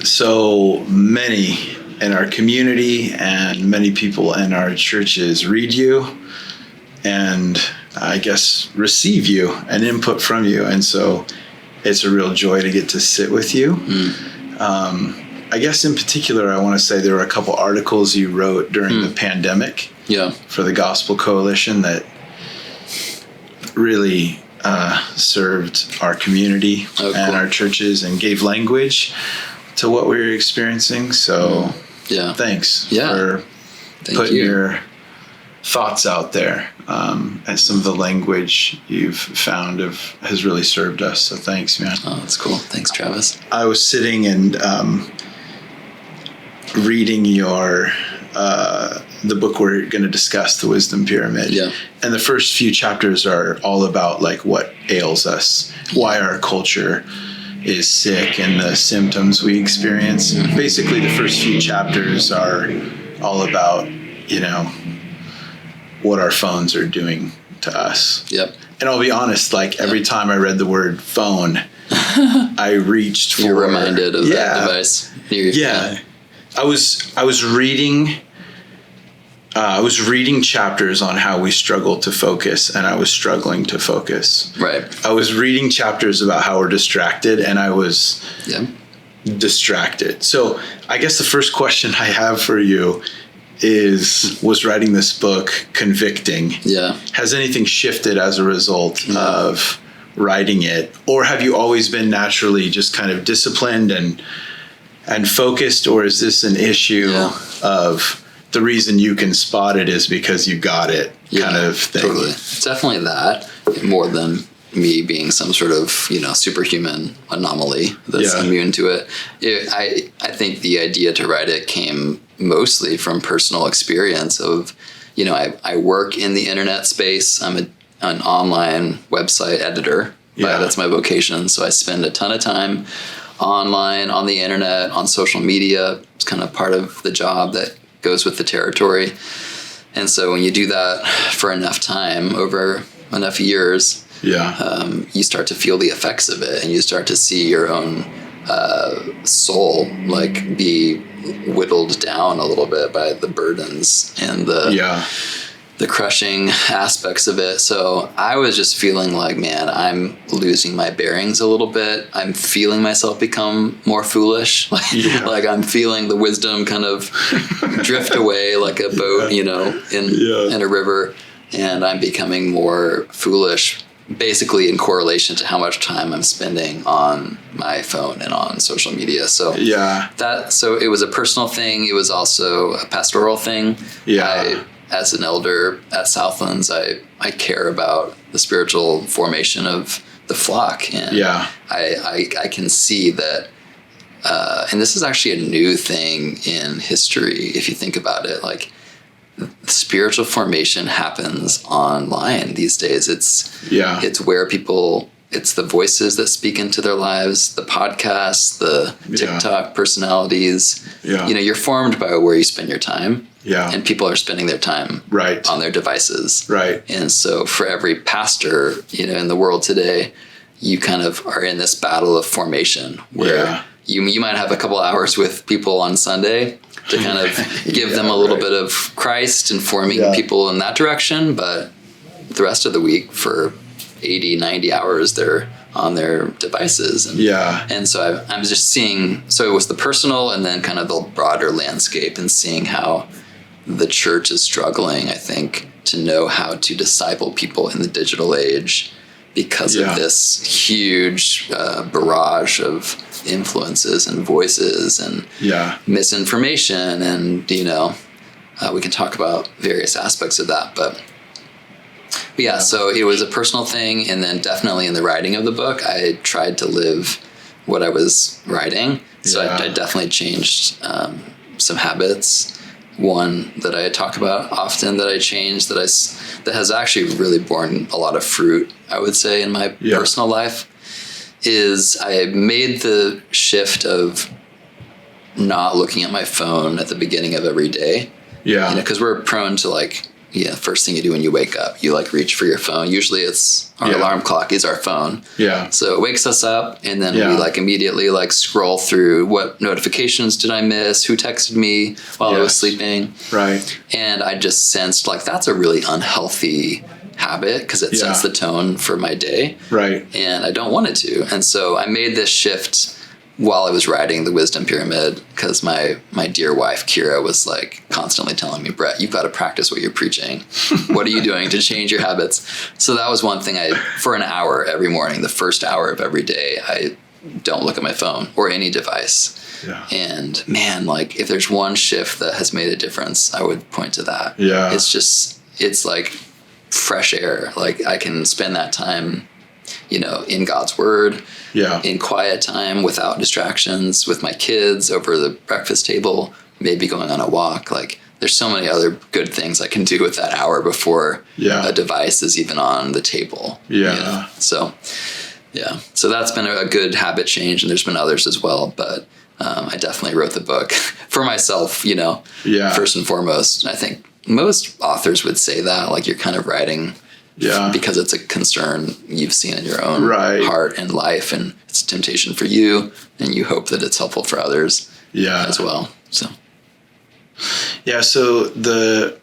so many in our community and many people in our churches read you and I guess receive you and input from you. And so it's a real joy to get to sit with you. I guess in particular, I want to say there were a couple articles you wrote during the pandemic for the Gospel Coalition that really served our community and our churches and gave language to what we were experiencing. So thanks for putting your thoughts out there. And some of the language you've found has really served us. So thanks, man. Oh, that's cool. Thanks, Travis. I was sitting and reading your the book we're going to discuss, The Wisdom Pyramid. Yeah. And the first few chapters are all about like what ails us, why our culture is sick and the symptoms we experience. Basically, the first few chapters are all about, what our phones are doing to us. Yep. And I'll be honest, like every time I read the word phone, I reached for... You're reminded of that device. I was reading chapters on how we struggle to focus, and I was struggling to focus. Right. I was reading chapters about how we're distracted, and I was distracted. So I guess the first question I have for you was writing this book convicting? Yeah. Has anything shifted as a result of writing it? Or have you always been naturally just kind of disciplined and focused? Or is this an issue of the reason you can spot it is because you got it kind of thing? Totally. It's definitely that more than me being some sort of, superhuman anomaly that's immune to it. I think the idea to write it came mostly from personal experience of, I work in the internet space. I'm an online website editor. That's my vocation. So I spend a ton of time online, on the internet, on social media. It's kind of part of the job that goes with the territory. And so when you do that for enough time, over enough years, you start to feel the effects of it, and you start to see your own soul like be whittled down a little bit by the burdens and the crushing aspects of it. So I was just feeling like, man, I'm losing my bearings a little bit. I'm feeling myself become more foolish. Like I'm feeling the wisdom kind of drift away like a boat, in a river, and I'm becoming more foolish, basically in correlation to how much time I'm spending on my phone and on social media. So so it was a personal thing. It was also a pastoral thing. As an elder at Southlands, I care about the spiritual formation of the flock. And I can see that, and this is actually a new thing in history, if you think about it, like spiritual formation happens online these days. It's where people, it's the voices that speak into their lives, the podcasts, the TikTok personalities. You're formed by where you spend your time. And people are spending their time on their devices. And so for every pastor, in the world today, you kind of are in this battle of formation where you might have a couple hours with people on Sunday to kind of give them a little bit of Christ and forming people in that direction. But the rest of the week, for 80, 90 hours, they're on their devices. And so I'm just seeing, so it was the personal and then kind of the broader landscape, and seeing how the church is struggling, I think, to know how to disciple people in the digital age because of this huge barrage of influences and voices and misinformation. And, we can talk about various aspects of that. But so it was a personal thing. And then definitely in the writing of the book, I tried to live what I was writing. So I definitely changed some habits. One that I talk about often that I changed that has actually really borne a lot of fruit, I would say, in my personal life, is I made the shift of not looking at my phone at the beginning of every day. Because we're prone to first thing you do when you wake up, you like reach for your phone. Usually it's our alarm clock is our phone. Yeah. So it wakes us up, and then we like immediately like scroll through what notifications did I miss, who texted me while I was sleeping. Right. And I just sensed like that's a really unhealthy habit because it sets the tone for my day. Right. And I don't want it to. And so I made this shift while I was writing the Wisdom Pyramid, because my dear wife, Kira, was like constantly telling me, Brett, you've got to practice what you're preaching. What are you doing to change your habits? So that was one thing for an hour every morning, the first hour of every day, I don't look at my phone or any device. Yeah. And man, like if there's one shift that has made a difference, I would point to that. Yeah. It's like fresh air. Like I can spend that time, in God's word, in quiet time without distractions, with my kids over the breakfast table, maybe going on a walk. Like there's so many other good things I can do with that hour before a device is even on the table. Yeah. So that's been a good habit change, and there's been others as well, but I definitely wrote the book for myself, first and foremost. I think most authors would say that, like you're kind of writing because it's a concern you've seen in your own heart and life, and it's a temptation for you, and you hope that it's helpful for others as well. So so the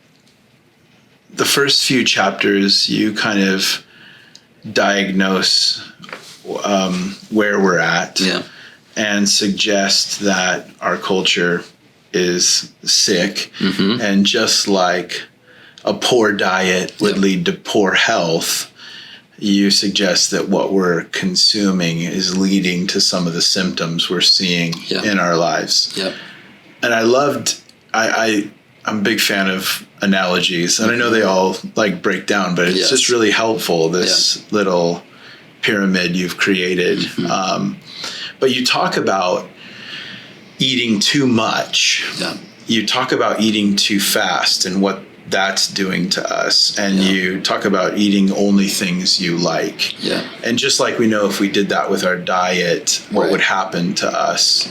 first few chapters you kind of diagnose where we're at and suggest that our culture is sick, and just like a poor diet would lead to poor health, you suggest that what we're consuming is leading to some of the symptoms we're seeing in our lives. And I'm a big fan of analogies, and I know they all like break down, but it's just really helpful, this little pyramid you've created. But you talk about eating too much. You talk about eating too fast and what that's doing to us, and you talk about eating only things you like, and just like we know if we did that with our diet, what would happen to us,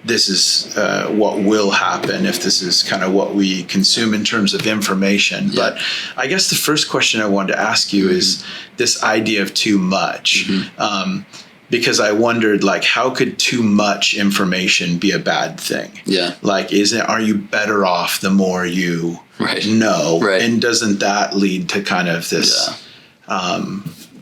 this is what will happen if this is kind of what we consume in terms of information. But I guess the first question I wanted to ask you is this idea of too much, because I wondered, like, how could too much information be a bad thing? Like, are you better off the more you know? And doesn't that lead to kind of this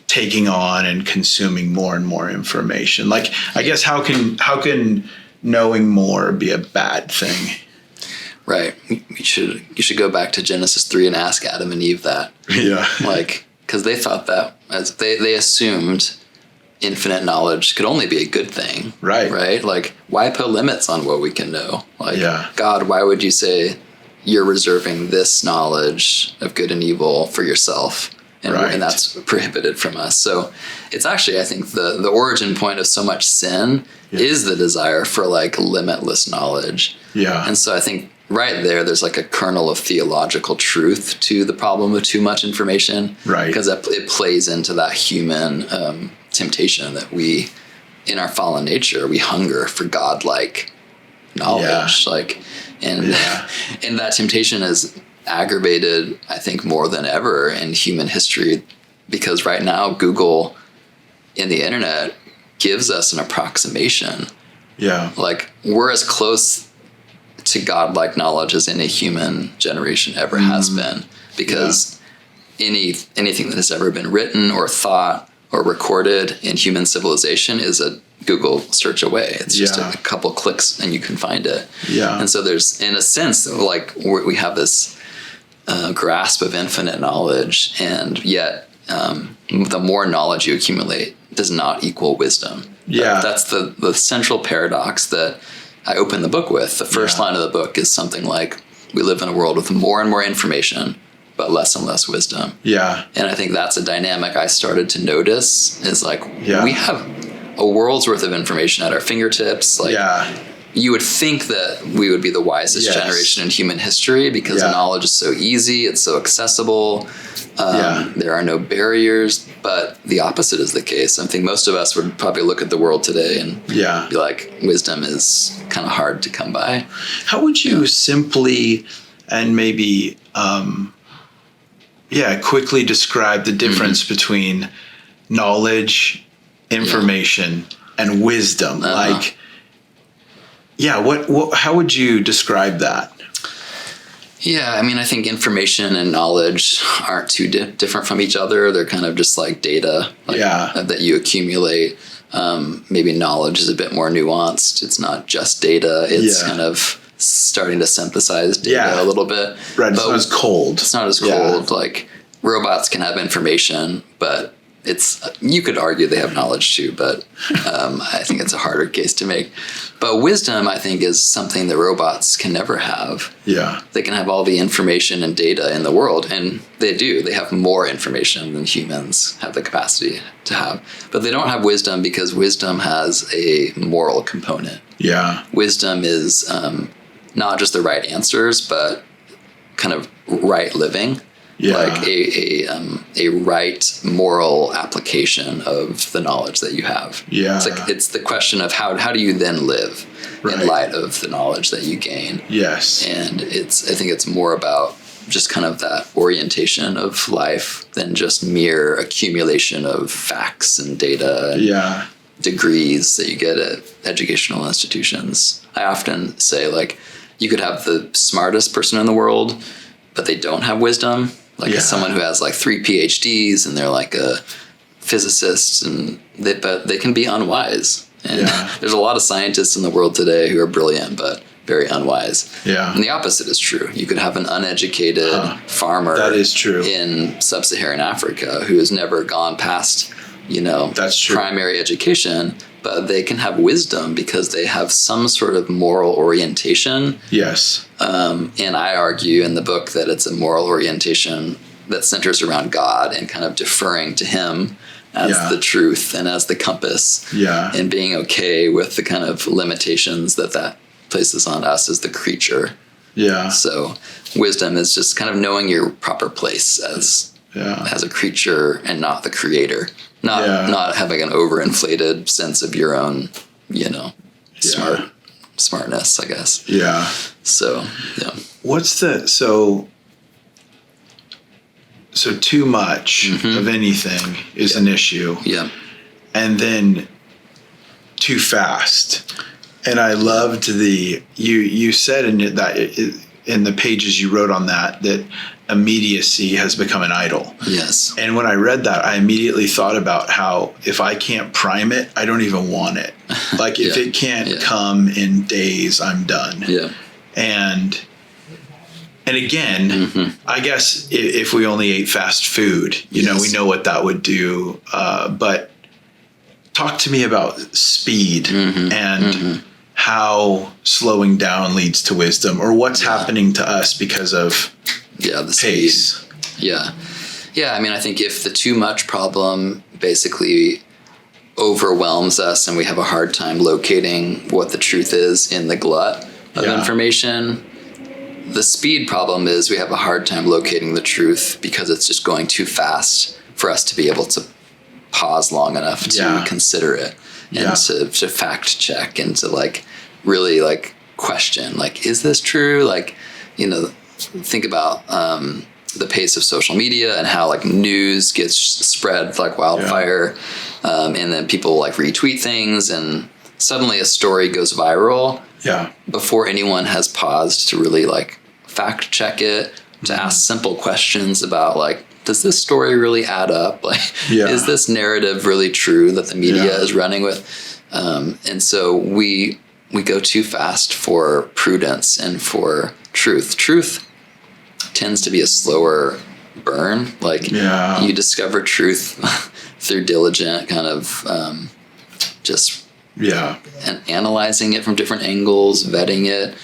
taking on and consuming more and more information? Like, I guess how can knowing more be a bad thing? Right. You should go back to Genesis 3 and ask Adam and Eve that. Like, because they thought that as they assumed infinite knowledge could only be a good thing. Right? Like, why put limits on what we can know? Like, God, why would you say you're reserving this knowledge of good and evil for yourself? And that's prohibited from us. So it's actually, I think, the origin point of so much sin is the desire for like limitless knowledge. And so I think right there's like a kernel of theological truth to the problem of too much information. Because it plays into that human temptation that we, in our fallen nature, we hunger for godlike knowledge. And that temptation is aggravated, I think, more than ever in human history, because right now Google and the internet gives us an approximation. Like, we're as close to godlike knowledge as any human generation ever has been, because anything that has ever been written or thought or recorded in human civilization is a Google search away. It's just a couple clicks and you can find it. And so there's, in a sense, like, we have this grasp of infinite knowledge, and yet the more knowledge you accumulate does not equal wisdom. That's the central paradox that I open the book with. The first line of the book is something like, we live in a world with more and more information, but less and less wisdom. And I think that's a dynamic I started to notice, is like, we have a world's worth of information at our fingertips. Like, you would think that we would be the wisest generation in human history, because knowledge is so easy, it's so accessible, there are no barriers, but the opposite is the case. I think most of us would probably look at the world today and be like, wisdom is kind of hard to come by. How would you simply and maybe, quickly describe the difference between knowledge, information, and wisdom. Like, how would you describe that? Yeah, I mean, I think information and knowledge aren't too different from each other. They're kind of just like data that you accumulate. Maybe knowledge is a bit more nuanced. It's not just data. It's kind of starting to synthesize data a little bit. Right, it's not as cold. It's not as cold. Like, robots can have information, but you could argue they have knowledge too, but I think it's a harder case to make. But wisdom, I think, is something that robots can never have. Yeah. They can have all the information and data in the world, and they do. They have more information than humans have the capacity to have. But they don't have wisdom because wisdom has a moral component. Yeah. Wisdom is not just the right answers, but kind of right living. Yeah. Like a right moral application of the knowledge that you have. Yeah. It's the question of how do you then live in light of the knowledge that you gain. Yes. And I think it's more about just kind of that orientation of life than just mere accumulation of facts and data and degrees that you get at educational institutions. I often say, like, you could have the smartest person in the world, but they don't have wisdom. Like someone who has like 3 PhDs and they're like a physicist, but they can be unwise. And there's a lot of scientists in the world today who are brilliant, but very unwise. Yeah. And the opposite is true. You could have an uneducated farmer that is true. in sub-Saharan Africa who has never gone past, that's true. primary education, but they can have wisdom because they have some sort of moral orientation. Yes. And I argue in the book that it's a moral orientation that centers around God and kind of deferring to him as the truth and as the compass. Yeah. And being okay with the kind of limitations that places on us as the creature. Yeah. So wisdom is just kind of knowing your proper place as a creature and not the creator. Not having an overinflated sense of your own, smartness, I guess. Yeah. So, What's so too much of anything is an issue. Yeah. And then too fast. And I loved you said in the pages you wrote on that immediacy has become an idol. Yes. And when I read that, I immediately thought about how if I can't prime it, I don't even want it. Like if it can't come in days, I'm done. Yeah. And again, I guess if we only ate fast food, we know what that would do. But talk to me about speed and how slowing down leads to wisdom, or what's happening to us because of the pace. Speed. Yeah. I mean, I think if the too much problem basically overwhelms us and we have a hard time locating what the truth is in the glut of information, the speed problem is we have a hard time locating the truth because it's just going too fast for us to be able to pause long enough to consider it and to fact check and to really question, is this true? Think about the pace of social media and how news gets spread like wildfire, and then people retweet things and suddenly a story goes viral before anyone has paused to really fact check it, to ask simple questions about does this story really add up? Is this narrative really true that the media is running with? And so we go too fast for prudence and for truth. Truth tends to be a slower burn. You discover truth through diligent kind of and analyzing it from different angles, vetting it.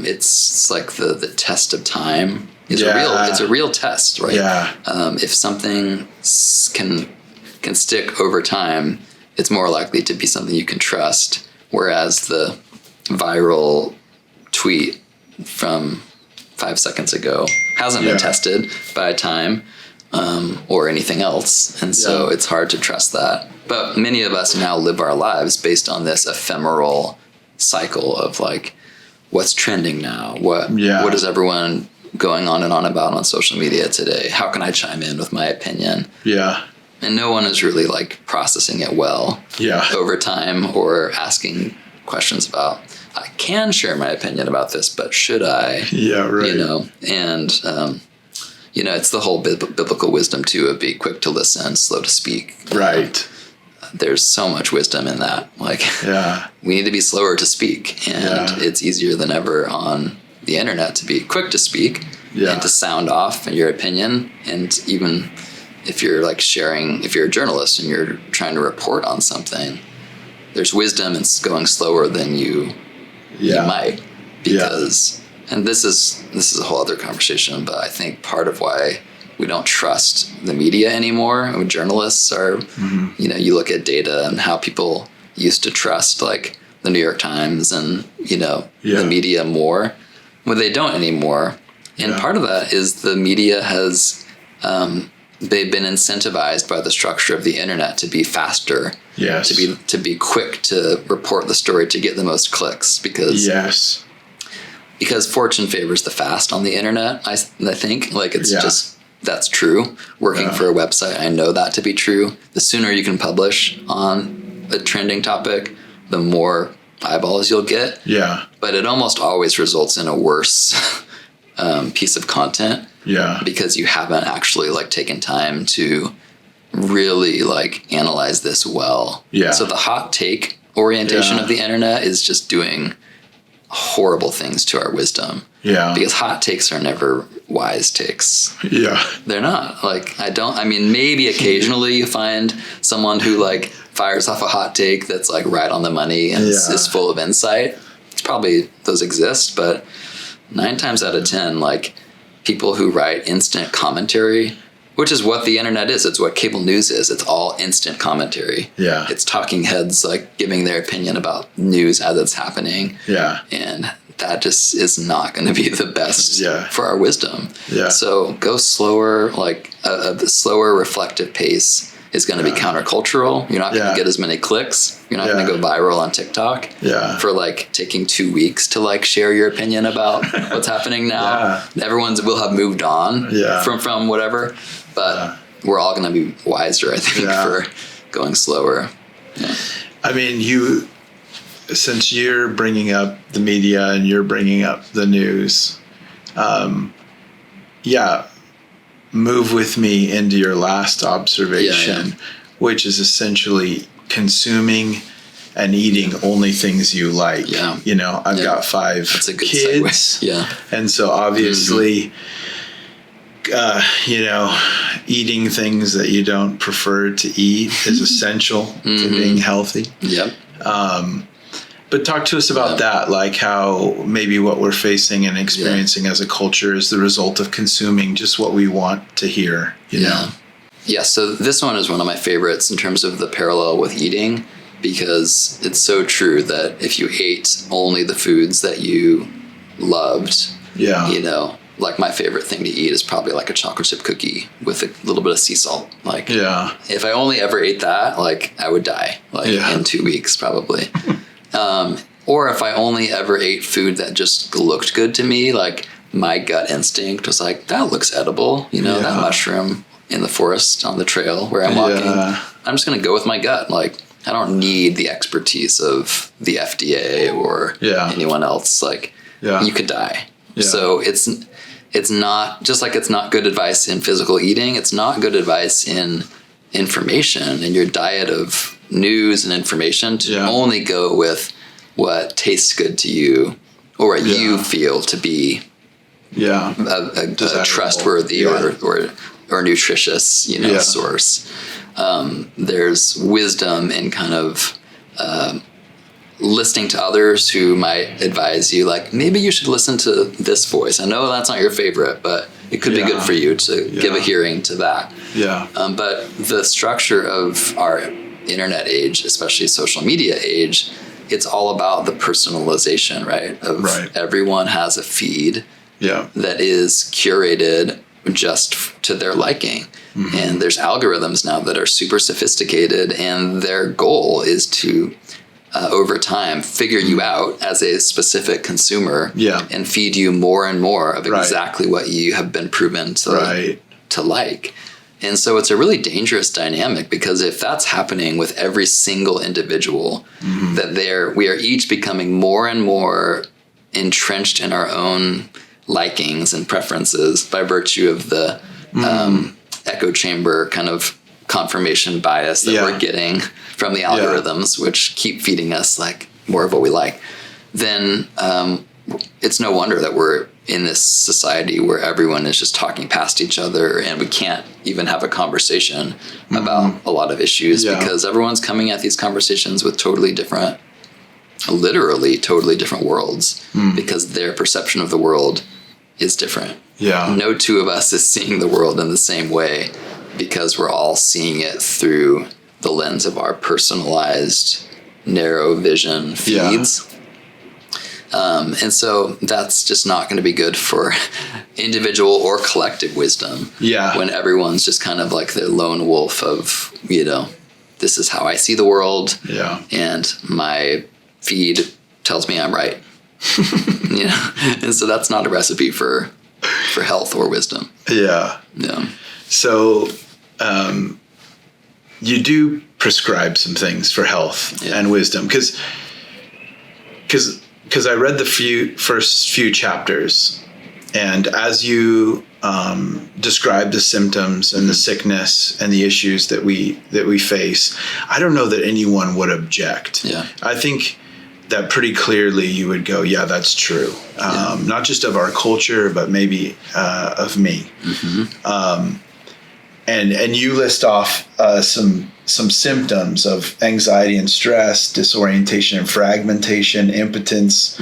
It's like the test of time. It's a real test, right? Yeah. If something can stick over time, it's more likely to be something you can trust. Whereas the viral tweet from 5 seconds ago hasn't been tested by time or anything else. And so it's hard to trust that. But many of us now live our lives based on this ephemeral cycle of what's trending now? What is everyone going on and on about on social media today? How can I chime in with my opinion? Yeah. And no one is really like processing it well over time, or asking questions about, I can share my opinion about this, but should I? Yeah, right. You know, and, you know, it's the whole biblical wisdom too of be quick to listen, slow to speak. Right. There's so much wisdom in that. Like, we need to be slower to speak, and it's easier than ever on the internet to be quick to speak and to sound off your opinion. And even if you're like sharing, if you're a journalist and you're trying to report on something, there's wisdom in going slower than you might, because, and this is a whole other conversation, but I think part of why we don't trust the media anymore. Journalists are, you know, you look at data and how people used to trust like the New York Times and, you know, the media more. Well, they don't anymore. And part of that is the media has, they've been incentivized by the structure of the internet to be faster, to be quick to report the story, to get the most clicks, because fortune favors the fast on the internet. I think like it's just, that's true. Working for a website, I know that to be true. The sooner you can publish on a trending topic, the more eyeballs you'll get. Yeah. But it almost always results in a worse piece of content. Yeah. Because you haven't actually like taken time to really like analyze this well. Yeah. So the hot take orientation of the internet is just doing horrible things to our wisdom. Yeah. Because hot takes are never wise takes. Yeah. They're not. Like, I mean, maybe occasionally you find someone who like fires off a hot take that's like right on the money and is full of insight. It's probably, those exist, but 9 times out of 10, like people who write instant commentary, which is what the internet is. It's what cable news is. It's all instant commentary. Yeah. It's talking heads like giving their opinion about news as it's happening. Yeah. And that just is not going to be the best for our wisdom. Yeah. So go slower, like a slower reflective pace is going to be countercultural. You're not going to get as many clicks. You're not going to go viral on TikTok for like taking 2 weeks to like share your opinion about what's happening now. Everyone's will have moved on from whatever, but we're all going to be wiser, I think, for going slower. Yeah. I mean, since you're bringing up the media and you're bringing up the news, move with me into your last observation, which is essentially consuming and eating only things you like. Yeah. You know, I've got 5 kids. Yeah. And so obviously, you know, eating things that you don't prefer to eat is essential to being healthy. Yep. But talk to us about that, like how maybe what we're facing and experiencing as a culture is the result of consuming just what we want to hear, you know? Yeah, so this one is one of my favorites in terms of the parallel with eating, because it's so true that if you ate only the foods that you loved, you know, like my favorite thing to eat is probably like a chocolate chip cookie with a little bit of sea salt. Like, if I only ever ate that, like I would die like in 2 weeks probably. Or if I only ever ate food that just looked good to me, like my gut instinct was like, that looks edible, you know, that mushroom in the forest on the trail where I'm walking. I'm just going to go with my gut. Like, I don't need the expertise of the FDA or anyone else. Like, you could die. So it's not, just like it's not good advice in physical eating, it's not good advice in information and your diet of news and information to only go with what tastes good to you or what you feel to be a trustworthy or nutritious, you know, source. There's wisdom in kind of listening to others who might advise you, like, maybe you should listen to this voice. I know that's not your favorite, but it could be good for you to give a hearing to that. Yeah. But the structure of our internet age, especially social media age, it's all about the personalization, right? Everyone has a feed that is curated just to their liking. And there's algorithms now that are super sophisticated, and their goal is to over time figure you out as a specific consumer and feed you more and more of exactly what you have been proven to like. And so it's a really dangerous dynamic, because if that's happening with every single individual, that we are each becoming more and more entrenched in our own likings and preferences by virtue of the echo chamber kind of confirmation bias that we're getting from the algorithms, which keep feeding us like more of what we like, then it's no wonder that we're in this society where everyone is just talking past each other, and we can't even have a conversation about a lot of issues because everyone's coming at these conversations with literally totally different worlds, because their perception of the world is different. No two of us is seeing the world in the same way, because we're all seeing it through the lens of our personalized narrow vision feeds. And so that's just not going to be good for individual or collective wisdom. When everyone's just kind of like their lone wolf of, this is how I see the world. And my feed tells me I'm right. And so that's not a recipe for health or wisdom. So you do prescribe some things for health and wisdom, because I read the first few chapters, and as you describe the symptoms and the sickness and the issues that we face, I don't know that anyone would object. I think that pretty clearly you would go, yeah, that's true. Not just of our culture, but maybe of me. And you list off some symptoms of anxiety and stress, disorientation and fragmentation, impotence,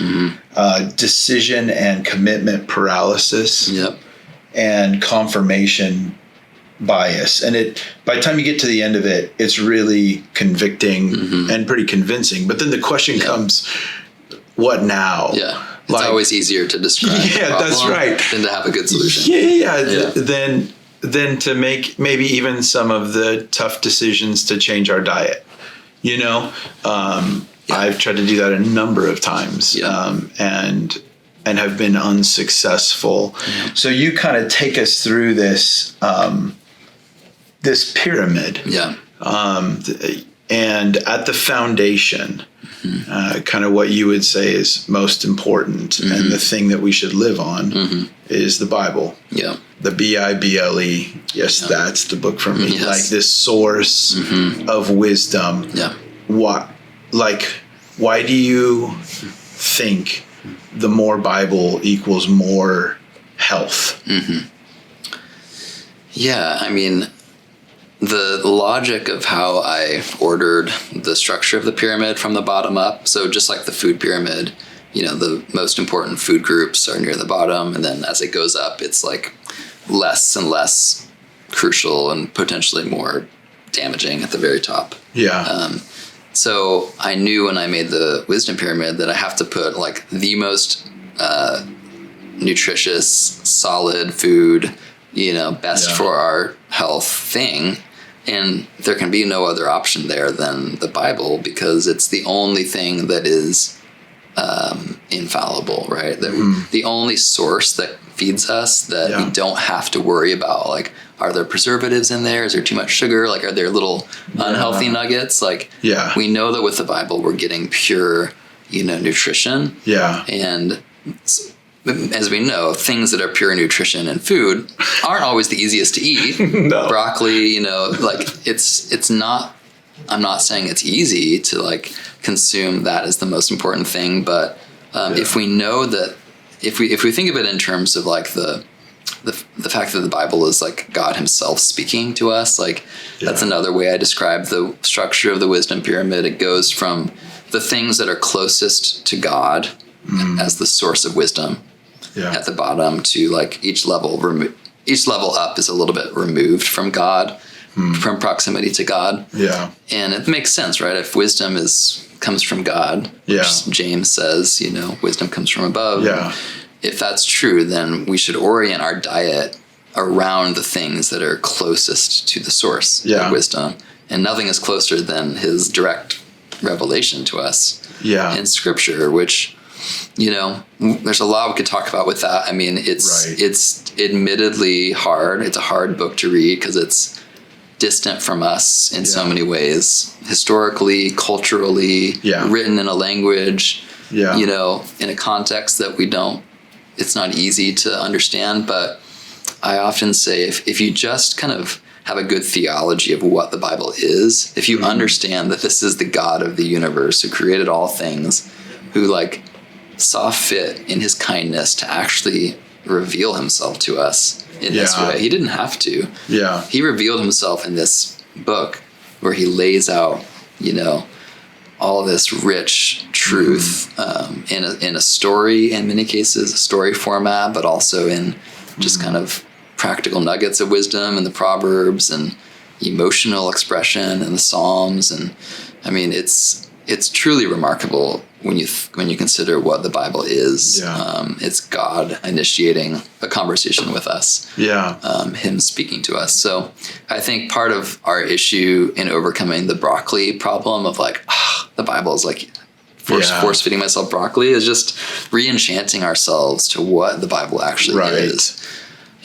decision and commitment paralysis, and confirmation bias. And by the time you get to the end of it, it's really convicting and pretty convincing. But then the question comes, what now? It's always easier to describe that's right, than to have a good solution. Then to make maybe even some of the tough decisions to change our diet. I've tried to do that a number of times, and have been unsuccessful. So you kind of take us through this this pyramid, and at the foundation, kind of what you would say is most important, and the thing that we should live on is the Bible. The Bible. Yes, that's the book for me. Like this source of wisdom. Why do you think the more Bible equals more health? I mean, the logic of how I ordered the structure of the pyramid from the bottom up. So just like the food pyramid, the most important food groups are near the bottom, and then as it goes up, it's like less and less crucial and potentially more damaging at the very top. So I knew when I made the wisdom pyramid that I have to put like the most nutritious, solid food, best for our health thing. And there can be no other option there than the Bible, because it's the only thing that is infallible, right? The only source that feeds us that we don't have to worry about, like, are there preservatives in there? Is there too much sugar? Like, are there little unhealthy nuggets? Like, we know that with the Bible, we're getting pure, nutrition. And as we know, things that are pure nutrition in food aren't always the easiest to eat. Broccoli, it's not, I'm not saying it's easy to like consume that as the most important thing, but if we know that, if we think of it in terms of like the fact that the Bible is like God himself speaking to us, like that's another way I describe the structure of the wisdom pyramid. It goes from the things that are closest to God as the source of wisdom at the bottom to like each level up is a little bit removed from God, from proximity to God. And it makes sense, right? If wisdom comes from God, which James says, wisdom comes from above. If that's true, then we should orient our diet around the things that are closest to the source of wisdom. And nothing is closer than his direct revelation to us Yeah. in Scripture, which, you know, there's a lot we could talk about with that. I mean, it's admittedly hard. It's a hard book to read because it's distant from us in so many ways, historically, culturally, written in a language, you know, in a context that it's not easy to understand. But I often say if you just kind of have a good theology of what the Bible is, if you understand that this is the God of the universe who created all things, who like saw fit in his kindness to actually reveal himself to us in this way. He didn't have to. Yeah. He revealed himself in this book where he lays out, you know, all this rich truth in a story, in many cases, a story format, but also in just kind of practical nuggets of wisdom in the Proverbs and emotional expression in the Psalms. And I mean, it's truly remarkable when you consider what the Bible is. It's God initiating a conversation with us. Him speaking to us. So I think part of our issue in overcoming the broccoli problem of like, the Bible is like force feeding myself broccoli, is just re-enchanting ourselves to what the Bible actually is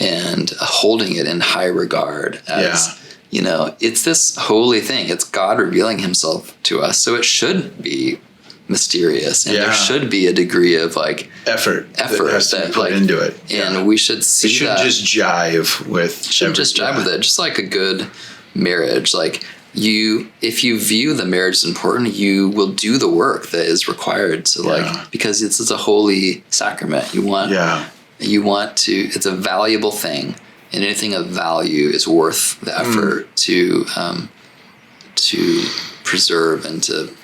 and holding it in high regard as, you know, it's this holy thing. It's God revealing himself to us. So it should be mysterious, and there should be a degree of like effort that has to be put into it. And we should see it shouldn't just jive with it. Just like a good marriage. Like if you view the marriage as important, you will do the work that is required to like, because it's a holy sacrament. You want to, it's a valuable thing, and anything of value is worth the effort to preserve and to,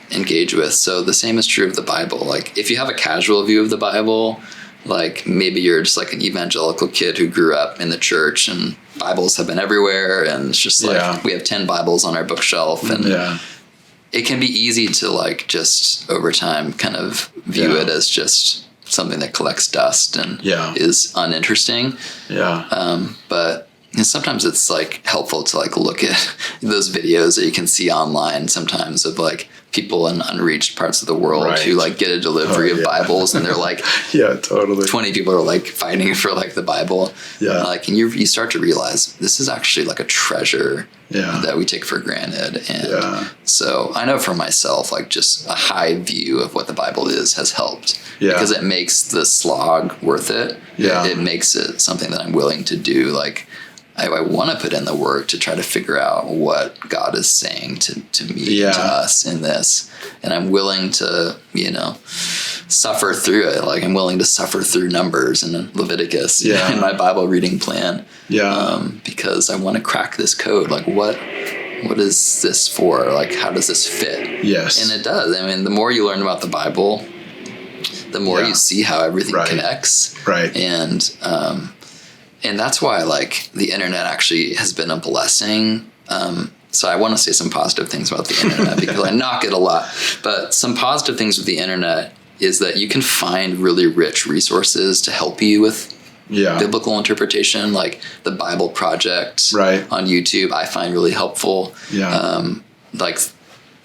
engage with. So the same is true of the Bible. Like if you have a casual view of the Bible, like maybe you're just like an evangelical kid who grew up in the church and Bibles have been everywhere, and it's just like we have 10 Bibles on our bookshelf, and it can be easy to like just over time kind of view it as just something that collects dust and is uninteresting. But sometimes it's like helpful to like look at those videos that you can see online sometimes of like people in unreached parts of the world who like get a delivery of Bibles, and they're like 20 people are like fighting for like the Bible. Like, and you start to realize this is actually like a treasure that we take for granted. And so I know for myself, like just a high view of what the Bible is has helped because it makes the slog worth it. It makes it something that I'm willing to do. Like I want to put in the work to try to figure out what God is saying to me and to us in this. And I'm willing to, you know, suffer through it. Like I'm willing to suffer through Numbers and Leviticus in my Bible reading plan. Because I want to crack this code. Like what is this for? Like how does this fit? And it does. I mean, the more you learn about the Bible, the more you see how everything connects. And that's why like the internet actually has been a blessing. So I want to say some positive things about the internet because I knock it a lot. But some positive things with the internet is that you can find really rich resources to help you with biblical interpretation, like the Bible Project on YouTube. I find really helpful. Like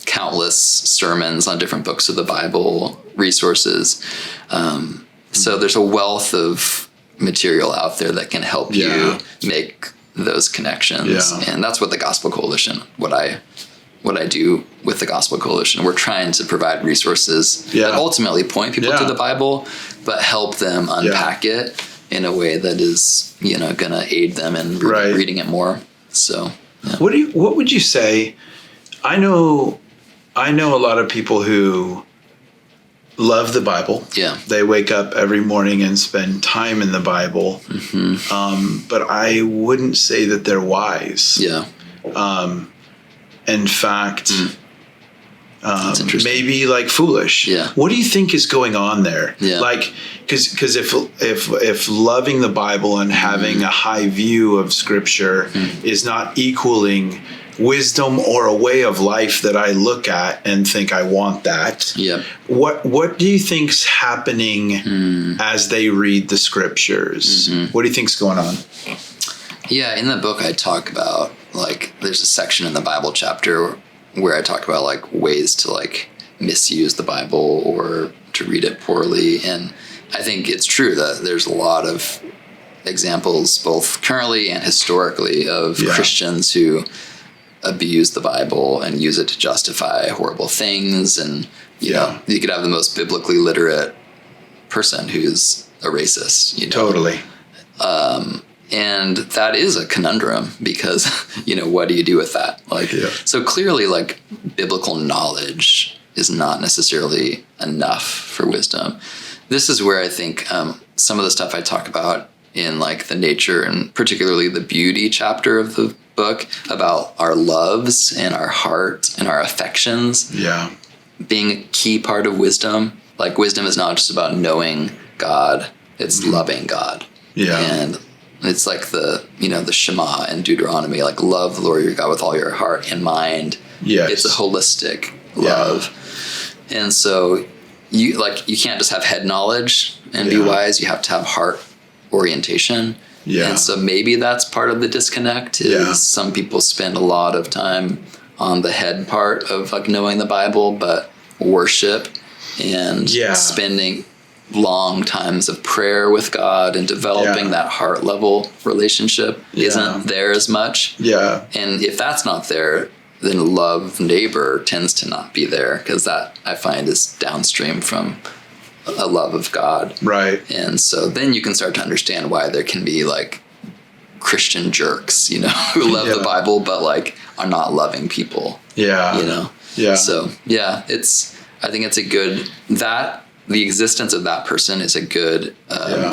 countless sermons on different books of the Bible, resources. So there's a wealth of material out there that can help you make those connections. And that's what the Gospel Coalition, what I do with the Gospel Coalition. We're trying to provide resources that ultimately point people to the Bible, but help them unpack it in a way that is, you know, going to aid them in reading it more. So, what would you say? I know a lot of people who love the Bible. They wake up every morning and spend time in the Bible. But I wouldn't say that they're wise. In fact, maybe like foolish. What do you think is going on there? Like, because if loving the Bible and having a high view of Scripture is not equaling wisdom or a way of life that I look at and think I want that. What do you think's happening as they read the Scriptures? What do you think's going on? In the book I talk about, like, there's a section in the Bible chapter where I talk about like ways to like misuse the Bible or to read it poorly. And I think it's true that there's a lot of examples, both currently and historically, of Christians who abuse the Bible and use it to justify horrible things. And, you know, you could have the most biblically literate person who's a racist, you know. Totally. And that is a conundrum because, you know, what do you do with that? Like, so clearly, like, biblical knowledge is not necessarily enough for wisdom. This is where I think some of the stuff I talk about in, like, the nature and particularly the beauty chapter of the book about our loves and our heart and our affections being a key part of wisdom. Like, wisdom is not just about knowing God, it's loving God. And it's like the, you know, the Shema in Deuteronomy, like, love the Lord your God with all your heart and mind. It's a holistic love. And so you can't just have head knowledge and be wise. You have to have heart orientation. And so maybe that's part of the disconnect is some people spend a lot of time on the head part of like knowing the Bible, but worship and spending long times of prayer with God and developing that heart level relationship isn't there as much. And if that's not there, then love neighbor tends to not be there, because that I find is downstream from a love of God. And so then you can start to understand why there can be like Christian jerks, you know, who love the Bible, but like are not loving people. You know? So I think it's a good, the existence of that person is a good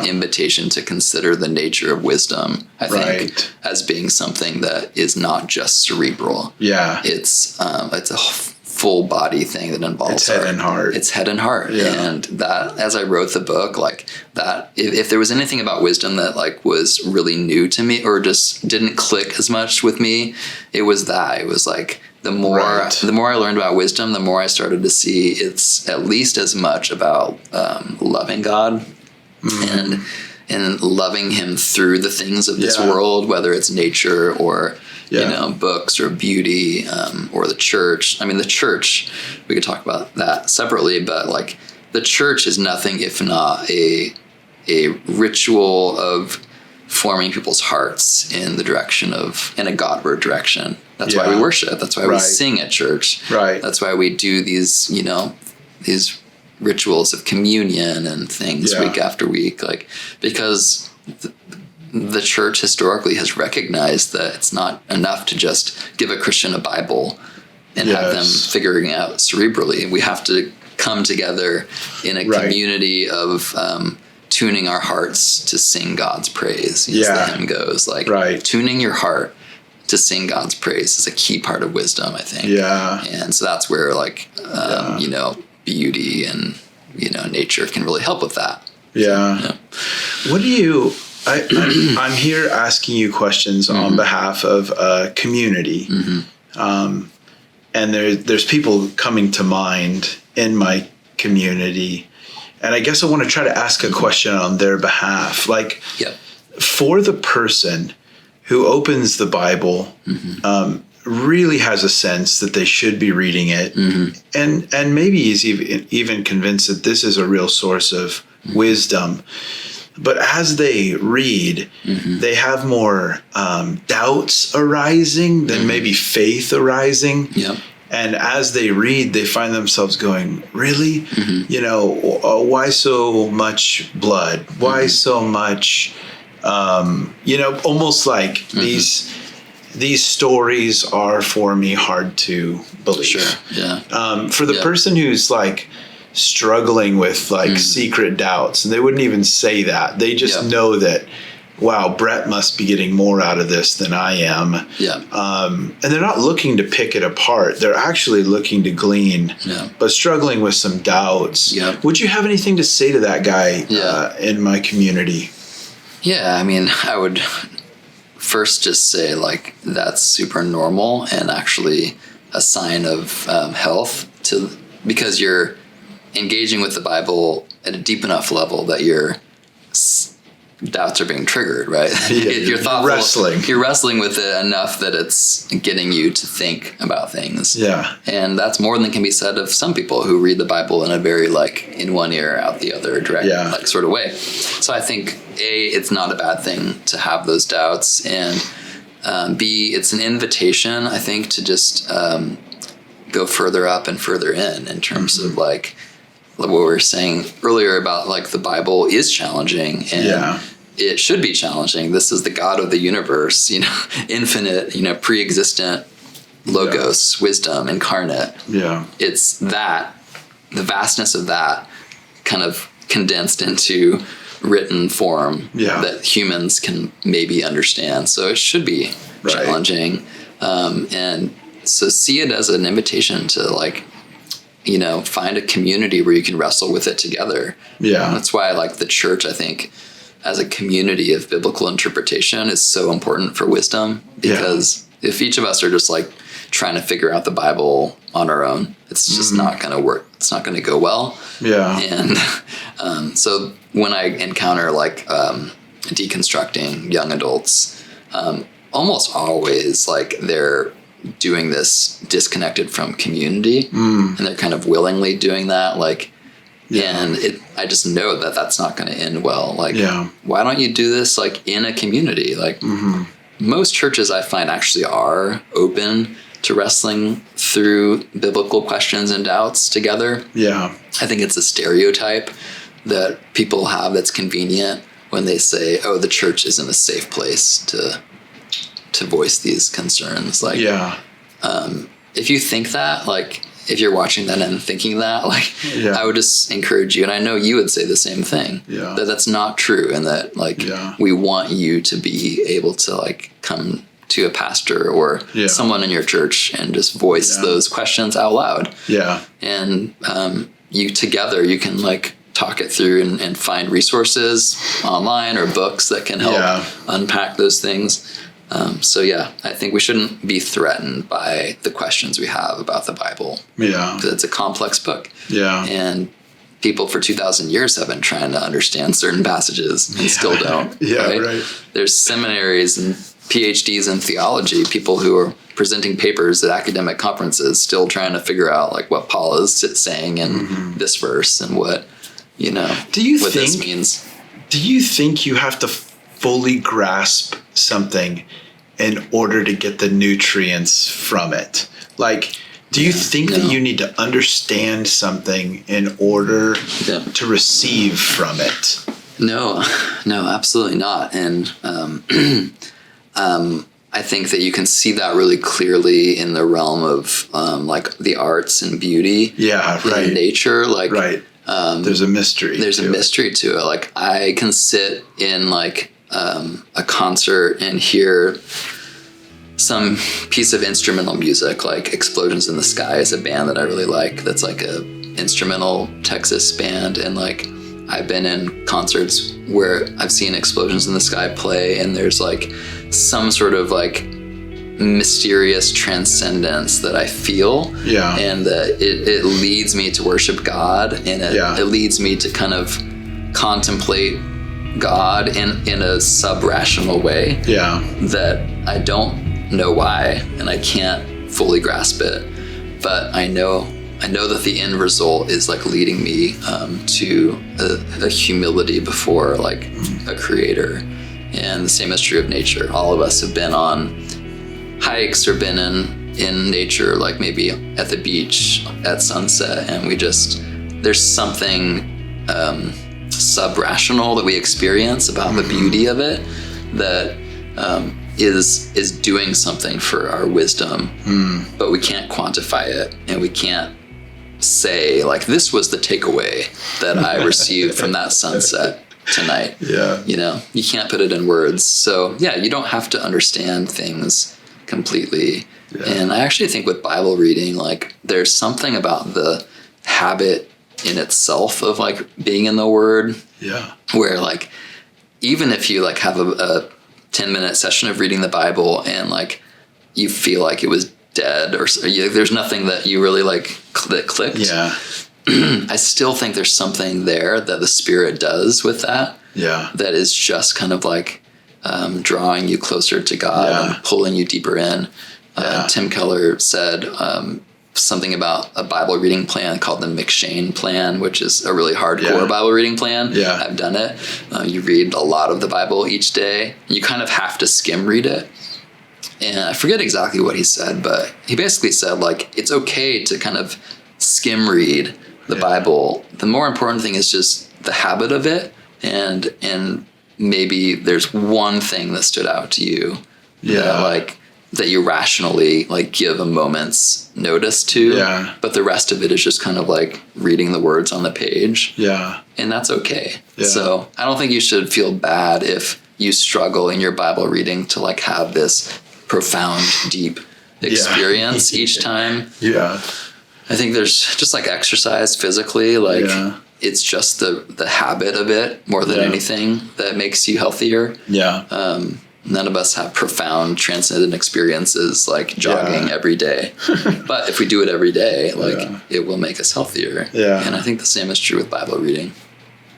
invitation to consider the nature of wisdom, I think, as being something that is not just cerebral. It's a full body thing that involves it's head and heart. It's head and heart. And that, as I wrote the book, like that, if there was anything about wisdom that like was really new to me or just didn't click as much with me, it was that. It was like, the more I learned about wisdom, the more I started to see it's at least as much about loving God and loving him through the things of this world, whether it's nature or you know, books or beauty or the church. I mean, the church, we could talk about that separately, but like the church is nothing if not a ritual of forming people's hearts in the direction of, in a Godward direction. That's why we worship. That's why we sing at church. That's why we do these, you know, these rituals of communion and things week after week. Like, because the church historically has recognized that it's not enough to just give a Christian a Bible and have them figuring out cerebrally. We have to come together in a community of tuning our hearts to sing God's praise. As the hymn goes, like tuning your heart to sing God's praise is a key part of wisdom, I think. And so that's where like, you know, beauty and, you know, nature can really help with that. What do you, I'm here asking you questions on behalf of a community. And there's people coming to mind in my community. And I guess I want to try to ask a question on their behalf. Like, for the person who opens the Bible, really has a sense that they should be reading it, and maybe is even convinced that this is a real source of wisdom. But as they read, they have more doubts arising than maybe faith arising. And as they read, they find themselves going, really? You know, why so much blood? Why so much, you know, almost like these stories are for me hard to believe. For the person who's like struggling with like secret doubts, and they wouldn't even say that. They just know that, wow, Brett must be getting more out of this than I am. And they're not looking to pick it apart. They're actually looking to glean, but struggling with some doubts. Would you have anything to say to that guy in my community? I mean, I would first just say like that's super normal and actually a sign of health, because you're engaging with the Bible at a deep enough level that you're doubts are being triggered, right? Yeah, you're thoughtful, wrestling. You're wrestling with it enough that it's getting you to think about things. Yeah. And that's more than can be said of some people who read the Bible in a very like in one ear, out the other direct like sort of way. So I think it's not a bad thing to have those doubts, and B, it's an invitation, I think, to just go further up and further in terms of like what we were saying earlier about like the Bible is challenging, and it should be challenging. This is the God of the universe, infinite, pre-existent logos, wisdom incarnate. Yeah. It's that, the vastness of that kind of condensed into written form that humans can maybe understand. So it should be challenging. And so see it as an invitation to like, find a community where you can wrestle with it together. Yeah. And that's why I like the church, I think, as a community of biblical interpretation is so important for wisdom, because if each of us are just like trying to figure out the Bible on our own, it's just not going to work. It's not going to go well. Yeah. And so when I encounter like deconstructing young adults, almost always like they're doing this disconnected from community, and they're kind of willingly doing that. Like, and I just know that that's not going to end well. Like, why don't you do this like in a community? Like most churches I find actually are open to wrestling through biblical questions and doubts together. Yeah. I think it's a stereotype that people have that's convenient when they say, oh, the church isn't a safe place to voice these concerns. Like, if you think that, like, if you're watching that and thinking that, like, I would just encourage you, and I know you would say the same thing, that that's not true, and that, like, we want you to be able to, like, come to a pastor or someone in your church and just voice those questions out loud. Yeah. And you together, you can, like, talk it through and find resources online or books that can help unpack those things. So I think we shouldn't be threatened by the questions we have about the Bible. Yeah. Because it's a complex book. Yeah. And people for 2,000 years have been trying to understand certain passages and still don't. Right? There's seminaries and PhDs in theology, people who are presenting papers at academic conferences, still trying to figure out like what Paul is saying in this verse and what, this means. Do you think you have to fully grasp something in order to get the nutrients from it? Like, do you think that you need to understand something in order to receive from it? No, absolutely not. And I think that you can see that really clearly in the realm of like the arts and beauty. Yeah, right. And nature, like there's a mystery. There's a mystery to it. Like I can sit in like a concert and hear some piece of instrumental music, like Explosions in the Sky is a band that I really like. That's like a instrumental Texas band, and like I've been in concerts where I've seen Explosions in the Sky play, and there's like some sort of like mysterious transcendence that I feel, and that it leads me to worship God, and it leads me to kind of contemplate God in a sub-rational way that I don't know why, and I can't fully grasp it, but I know that the end result is like leading me to a humility before like a creator. And the same is true of nature. All of us have been on hikes or been in nature, like maybe at the beach at sunset, and there's something sub-rational that we experience about the beauty of it that is doing something for our wisdom, but we can't quantify it, and we can't say like this was the takeaway that I received from that sunset tonight. You can't put it in words. So you don't have to understand things completely. And I actually think with Bible reading, like there's something about the habit in itself of like being in the Word, where like even if you like have a 10-minute session of reading the Bible and like you feel like it was dead or there's nothing that you really like that clicked, I still think there's something there that the Spirit does with that that is just kind of like drawing you closer to God and pulling you deeper in. Tim Keller said something about a Bible reading plan called the McShane plan, which is a really hardcore Bible reading plan. I've done it. You read a lot of the Bible each day. You kind of have to skim read it. And I forget exactly what he said, but he basically said, like, it's okay to kind of skim read the Bible. The more important thing is just the habit of it. And maybe there's one thing that stood out to you that you rationally like give a moment's notice to, but the rest of it is just kind of like reading the words on the page. And that's okay. So I don't think you should feel bad if you struggle in your Bible reading to like have this profound, deep experience each time. I think there's just like exercise physically, like it's just the habit of it more than anything that makes you healthier. None of us have profound transcendent experiences like jogging every day. But if we do it every day, like it will make us healthier. And I think the same is true with Bible reading.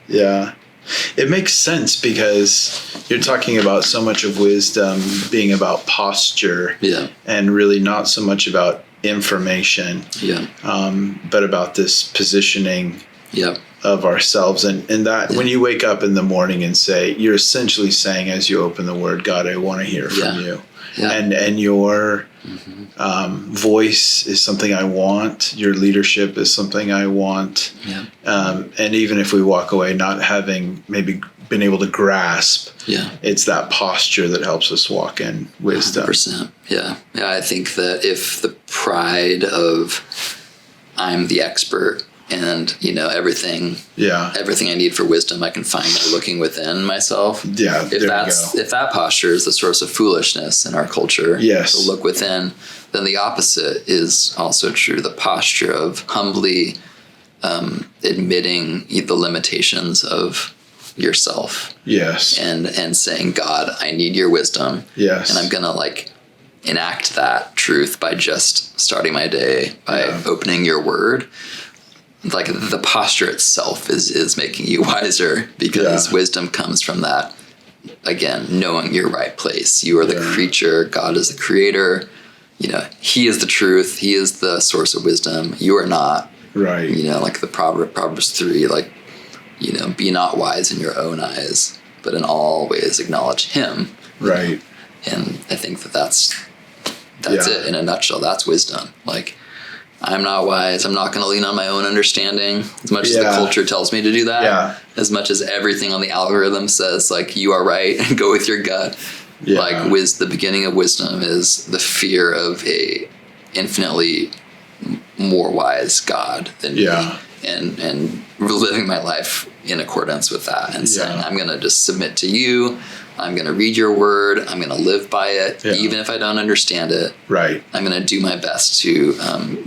It makes sense because you're talking about so much of wisdom being about posture and really not so much about information, but about this positioning of ourselves. And that when you wake up in the morning and say, you're essentially saying as you open the word, God, I want to hear from you. And your voice is something I want. Your leadership is something I want. And even if we walk away not having maybe been able to grasp, it's that posture that helps us walk in wisdom. 100%. I think that if the pride of I'm the expert and everything I need for wisdom I can find by looking within myself. If that posture is the source of foolishness in our culture, to look within, then the opposite is also true. The posture of humbly admitting the limitations of yourself. And saying, God, I need your wisdom. And I'm gonna like enact that truth by just starting my day by opening your word. Like the posture itself is making you wiser because wisdom comes from that, again, knowing your right place. You are the creature. God is the creator. He is the truth. He is the source of wisdom. You are not. Like the Proverbs 3, like, be not wise in your own eyes, but in all ways acknowledge him. And I think that's it in a nutshell. That's wisdom. Like, I'm not wise. I'm not going to lean on my own understanding as much as the culture tells me to do that. As much as everything on the algorithm says, like, you are right and go with your gut. Like, the beginning of wisdom is the fear of a infinitely more wise God than me. And living my life in accordance with that and saying, I'm going to just submit to you. I'm going to read your word. I'm going to live by it, even if I don't understand it. I'm going to do my best to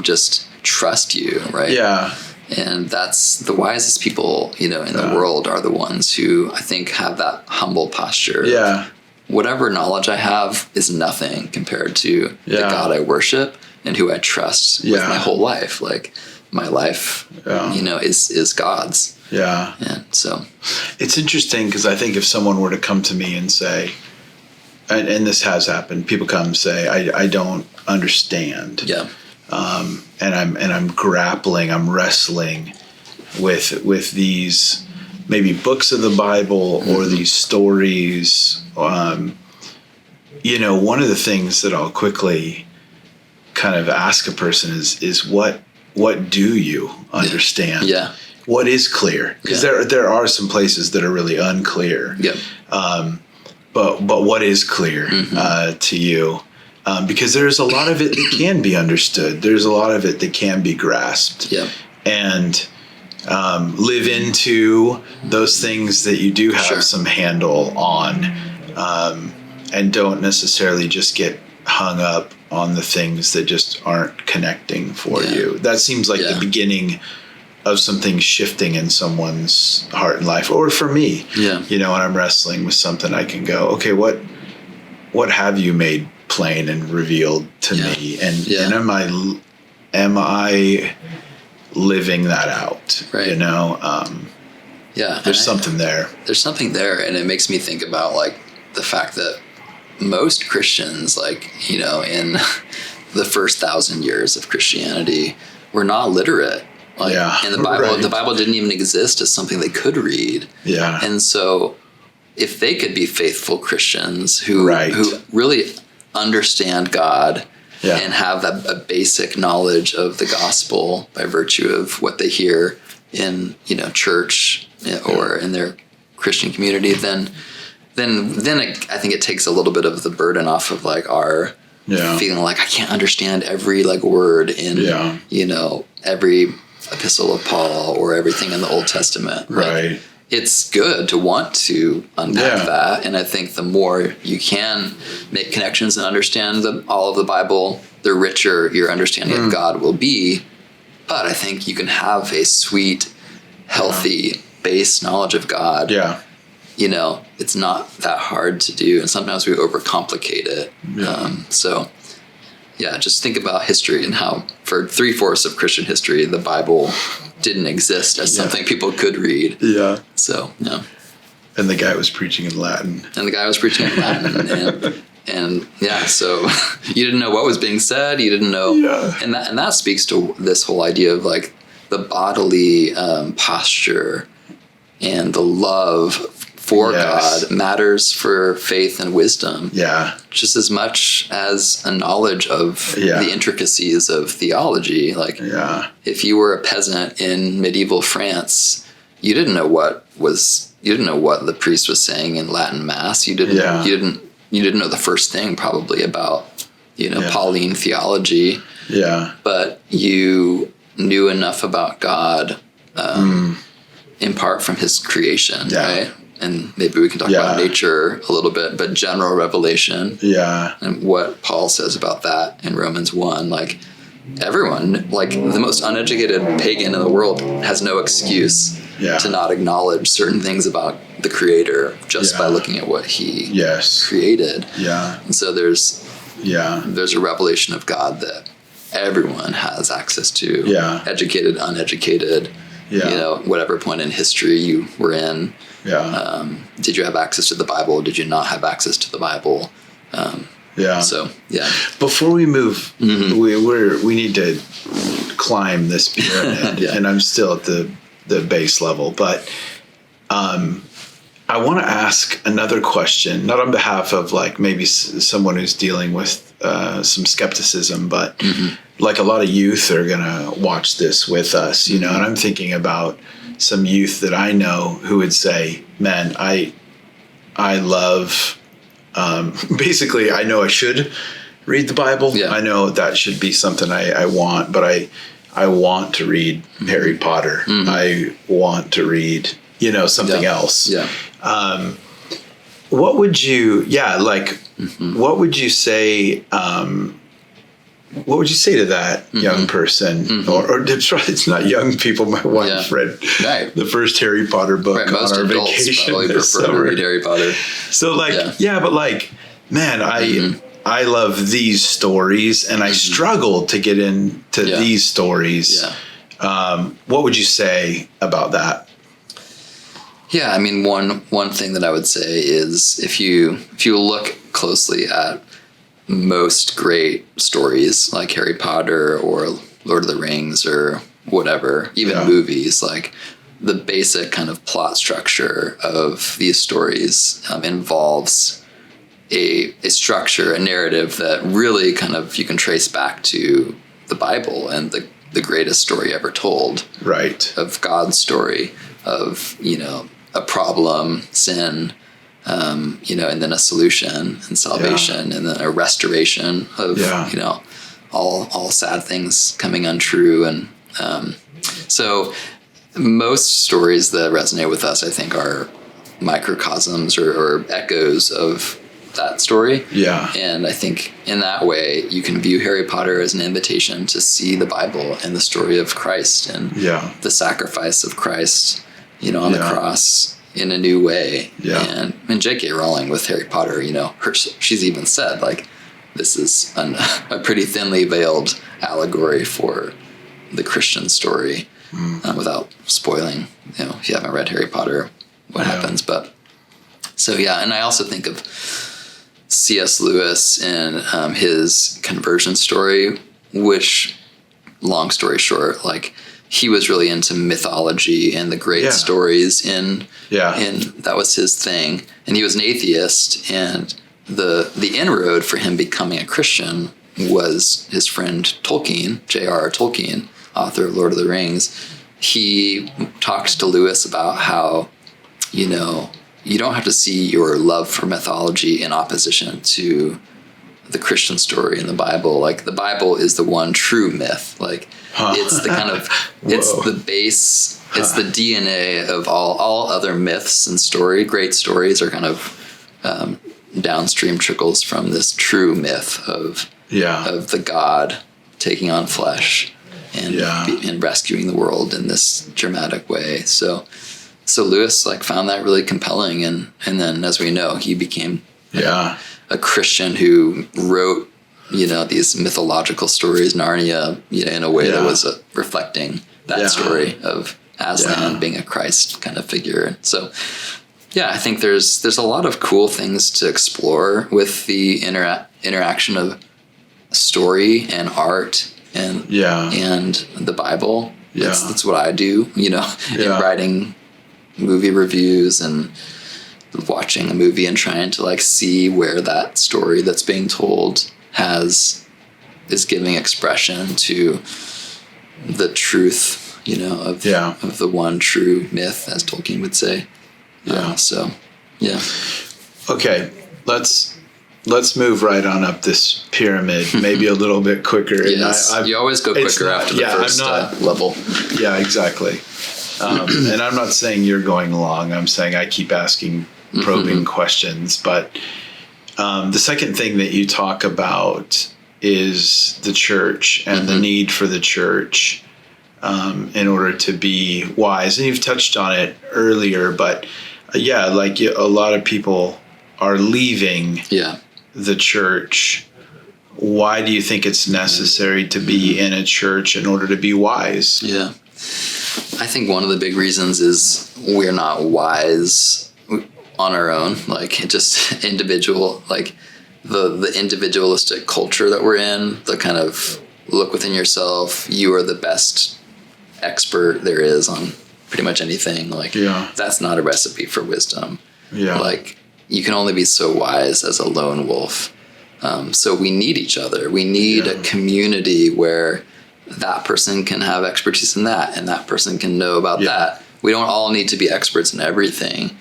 just trust you, And that's the wisest people, in the world are the ones who I think have that humble posture. Whatever knowledge I have is nothing compared to the God I worship and who I trust with my whole life. Like, my life, is God's. And so it's interesting because I think if someone were to come to me and say, and this has happened, people come and say, I don't understand. And I'm grappling, I'm wrestling with these maybe books of the Bible or these stories. One of the things that I'll quickly kind of ask a person is what do you understand? What is clear? Because there are some places that are really unclear. But what is clear to you? Because there's a lot of it that can be understood. There's a lot of it that can be grasped. And live into those things that you do have some handle on, and don't necessarily just get hung up on the things that just aren't connecting for you. That seems like the beginning of something shifting in someone's heart and life. Or for me, when I'm wrestling with something, I can go, okay, what have you made plain and revealed to me? And am I living that out? Yeah. There's something there. There's something there. And it makes me think about like the fact that most Christians, like, you know, in the first 1,000 years of Christianity, were not literate. Like, in the Bible, the Bible didn't even exist as something they could read. Yeah. And so if they could be faithful Christians who really understand God and have a basic knowledge of the gospel by virtue of what they hear in, you know, church or in their Christian community, then I think it takes a little bit of the burden off of like our feeling like I can't understand every like word in, you know, every epistle of Paul or everything in the Old Testament. Right. It's good to want to unpack that. And I think the more you can make connections and understand all of the Bible, the richer your understanding of God will be. But I think you can have a sweet, healthy base knowledge of God. Yeah. You know, it's not that hard to do. And sometimes we overcomplicate it. Just think about history and how for 3/4 of Christian history, the Bible didn't exist as something people could read. Yeah. So, And the guy was preaching in Latin. So you didn't know what was being said. You didn't know. Yeah. And that speaks to this whole idea of like the bodily posture and the love for God matters for faith and wisdom. Yeah. Just as much as a knowledge of the intricacies of theology. Like if you were a peasant in medieval France, you didn't know what the priest was saying in Latin Mass. You didn't know the first thing probably about, you know, Pauline theology. Yeah. But you knew enough about God in part from his creation, right? And maybe we can talk about nature a little bit, but general revelation. Yeah. And what Paul says about that in Romans 1, like everyone, like the most uneducated pagan in the world has no excuse to not acknowledge certain things about the Creator just by looking at what he created. Yeah. And so there's a revelation of God that everyone has access to, educated, uneducated, you know, whatever point in history you were in. Yeah. Did you have access to the Bible? Did you not have access to the Bible? So, Before we move, we need to climb this pyramid, and I'm still at the base level. But I want to ask another question, not on behalf of like maybe someone who's dealing with some skepticism, but like a lot of youth are going to watch this with us, you know, and I'm thinking about some youth that I know who would say, man, I love, basically, I know I should read the Bible. Yeah. I know that should be something I want, but I want to read Harry Potter. I want to read, you know, something else. Yeah. What would you, what would you say, what would you say to that young person? Or it's not young people. My wife read the first Harry Potter book on our vacation this summer. To read Harry Potter. So but like, man, I love these stories and I struggle to get into these stories. Yeah. What would you say about that? Yeah, I mean, one thing that I would say is if you look closely at most great stories like Harry Potter or Lord of the Rings or whatever, even movies, like the basic kind of plot structure of these stories involves a structure, a narrative that really kind of you can trace back to the Bible and the greatest story ever told. Right. Of God's story of, you know, a problem, sin, you know, and then a solution and salvation and then a restoration of, you know, all sad things coming untrue. And so most stories that resonate with us, I think, are microcosms or echoes of that story. Yeah. And I think in that way, you can view Harry Potter as an invitation to see the Bible and the story of Christ and the sacrifice of Christ, you know, on the cross in a new way. Yeah. And J.K. Rowling with Harry Potter, you know, she's even said, like, this is a pretty thinly veiled allegory for the Christian story. without spoiling, if you haven't read Harry Potter, what happens. But so, and I also think of C.S. Lewis and his conversion story, which, long story short, like, he was really into mythology and the great stories, and that was his thing. And he was an atheist, and the inroad for him becoming a Christian was his friend Tolkien, J.R.R. Tolkien, author of Lord of the Rings. He talks to Lewis about how, you don't have to see your love for mythology in opposition to the Christian story in the Bible. Like, the Bible is the one true myth. Like, it's the kind of, it's the base, it's the DNA of all other myths and great stories are kind of downstream trickles from this true myth of the God taking on flesh and rescuing the world in this dramatic way. So Lewis found that really compelling, and then, as we know, he became a Christian who wrote these mythological stories, Narnia, in a way that was reflecting that story of Aslan being a Christ kind of figure. So I think there's a lot of cool things to explore with the interaction of story and art and the Bible. That's what I do, in writing movie reviews and watching a movie and trying to see where that story that's being told is giving expression to the truth, of the one true myth, as Tolkien would say. Okay, let's move right on up this pyramid, maybe a little bit quicker. Yes, you always go quicker after the first level. Yeah, exactly. And I'm not saying you're going long. I'm saying I keep asking probing questions. But the second thing that you talk about is the church and the need for the church in order to be wise. And you've touched on it earlier, but a lot of people are leaving the church. Why do you think it's necessary to be in a church in order to be wise? Yeah. I think one of the big reasons is we're not wise on our own, just individual, the individualistic culture that we're in, the kind of look within yourself, you are the best expert there is on pretty much anything. That's not a recipe for wisdom. You can only be so wise as a lone wolf. So we need each other. We need a community where that person can have expertise in that, and that person can know about that. We don't all need to be experts in everything.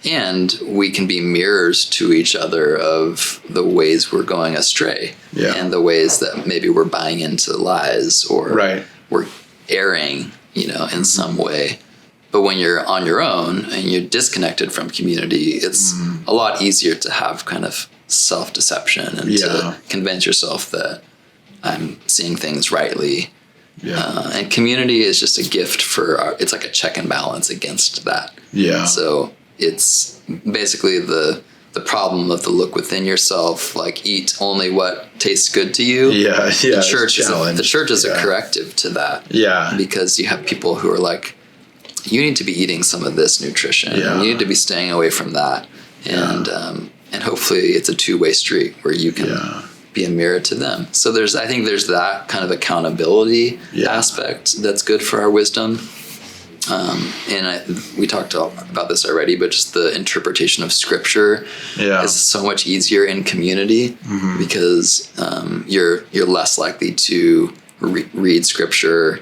And we can be mirrors to each other of the ways we're going astray and the ways that maybe we're buying into lies or we're erring, in some way. But when you're on your own and you're disconnected from community, it's a lot easier to have kind of self-deception and to convince yourself that I'm seeing things rightly. And community is just a gift it's like a check and balance against that. So it's basically the problem of the look within yourself, eat only what tastes good to you. The church is a corrective to that. Because you have people who are you need to be eating some of this nutrition. And you need to be staying away from that. And hopefully it's a two-way street where you can be a mirror to them. So I think there's that kind of accountability aspect that's good for our wisdom. We talked about this already, but just the interpretation of scripture is so much easier in community because you're less likely to read scripture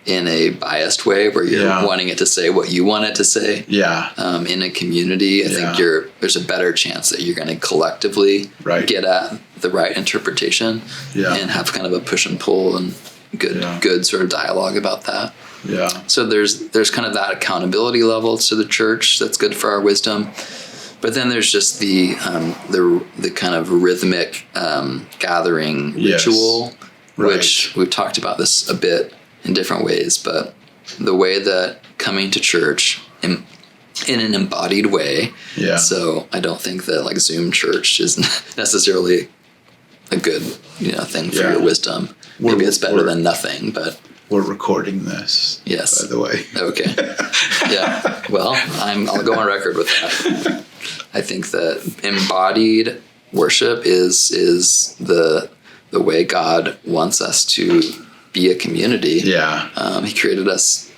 in a biased way where you're wanting it to say what you want it to say. In a community, I think there's a better chance that you're going to collectively get at the right interpretation and have kind of a push and pull and good sort of dialogue about that. So there's kind of that accountability level to the church that's good for our wisdom. But then there's just the kind of rhythmic gathering ritual, which we've talked about this a bit in different ways, but the way that coming to church in an embodied way. So I don't think that Zoom church is necessarily a good thing for your wisdom. Maybe it's better than nothing, but we're recording this. Yes. By the way. Okay. Yeah. Well, I'll go on record with that. I think that embodied worship is the way God wants us to be a community. Yeah. He created us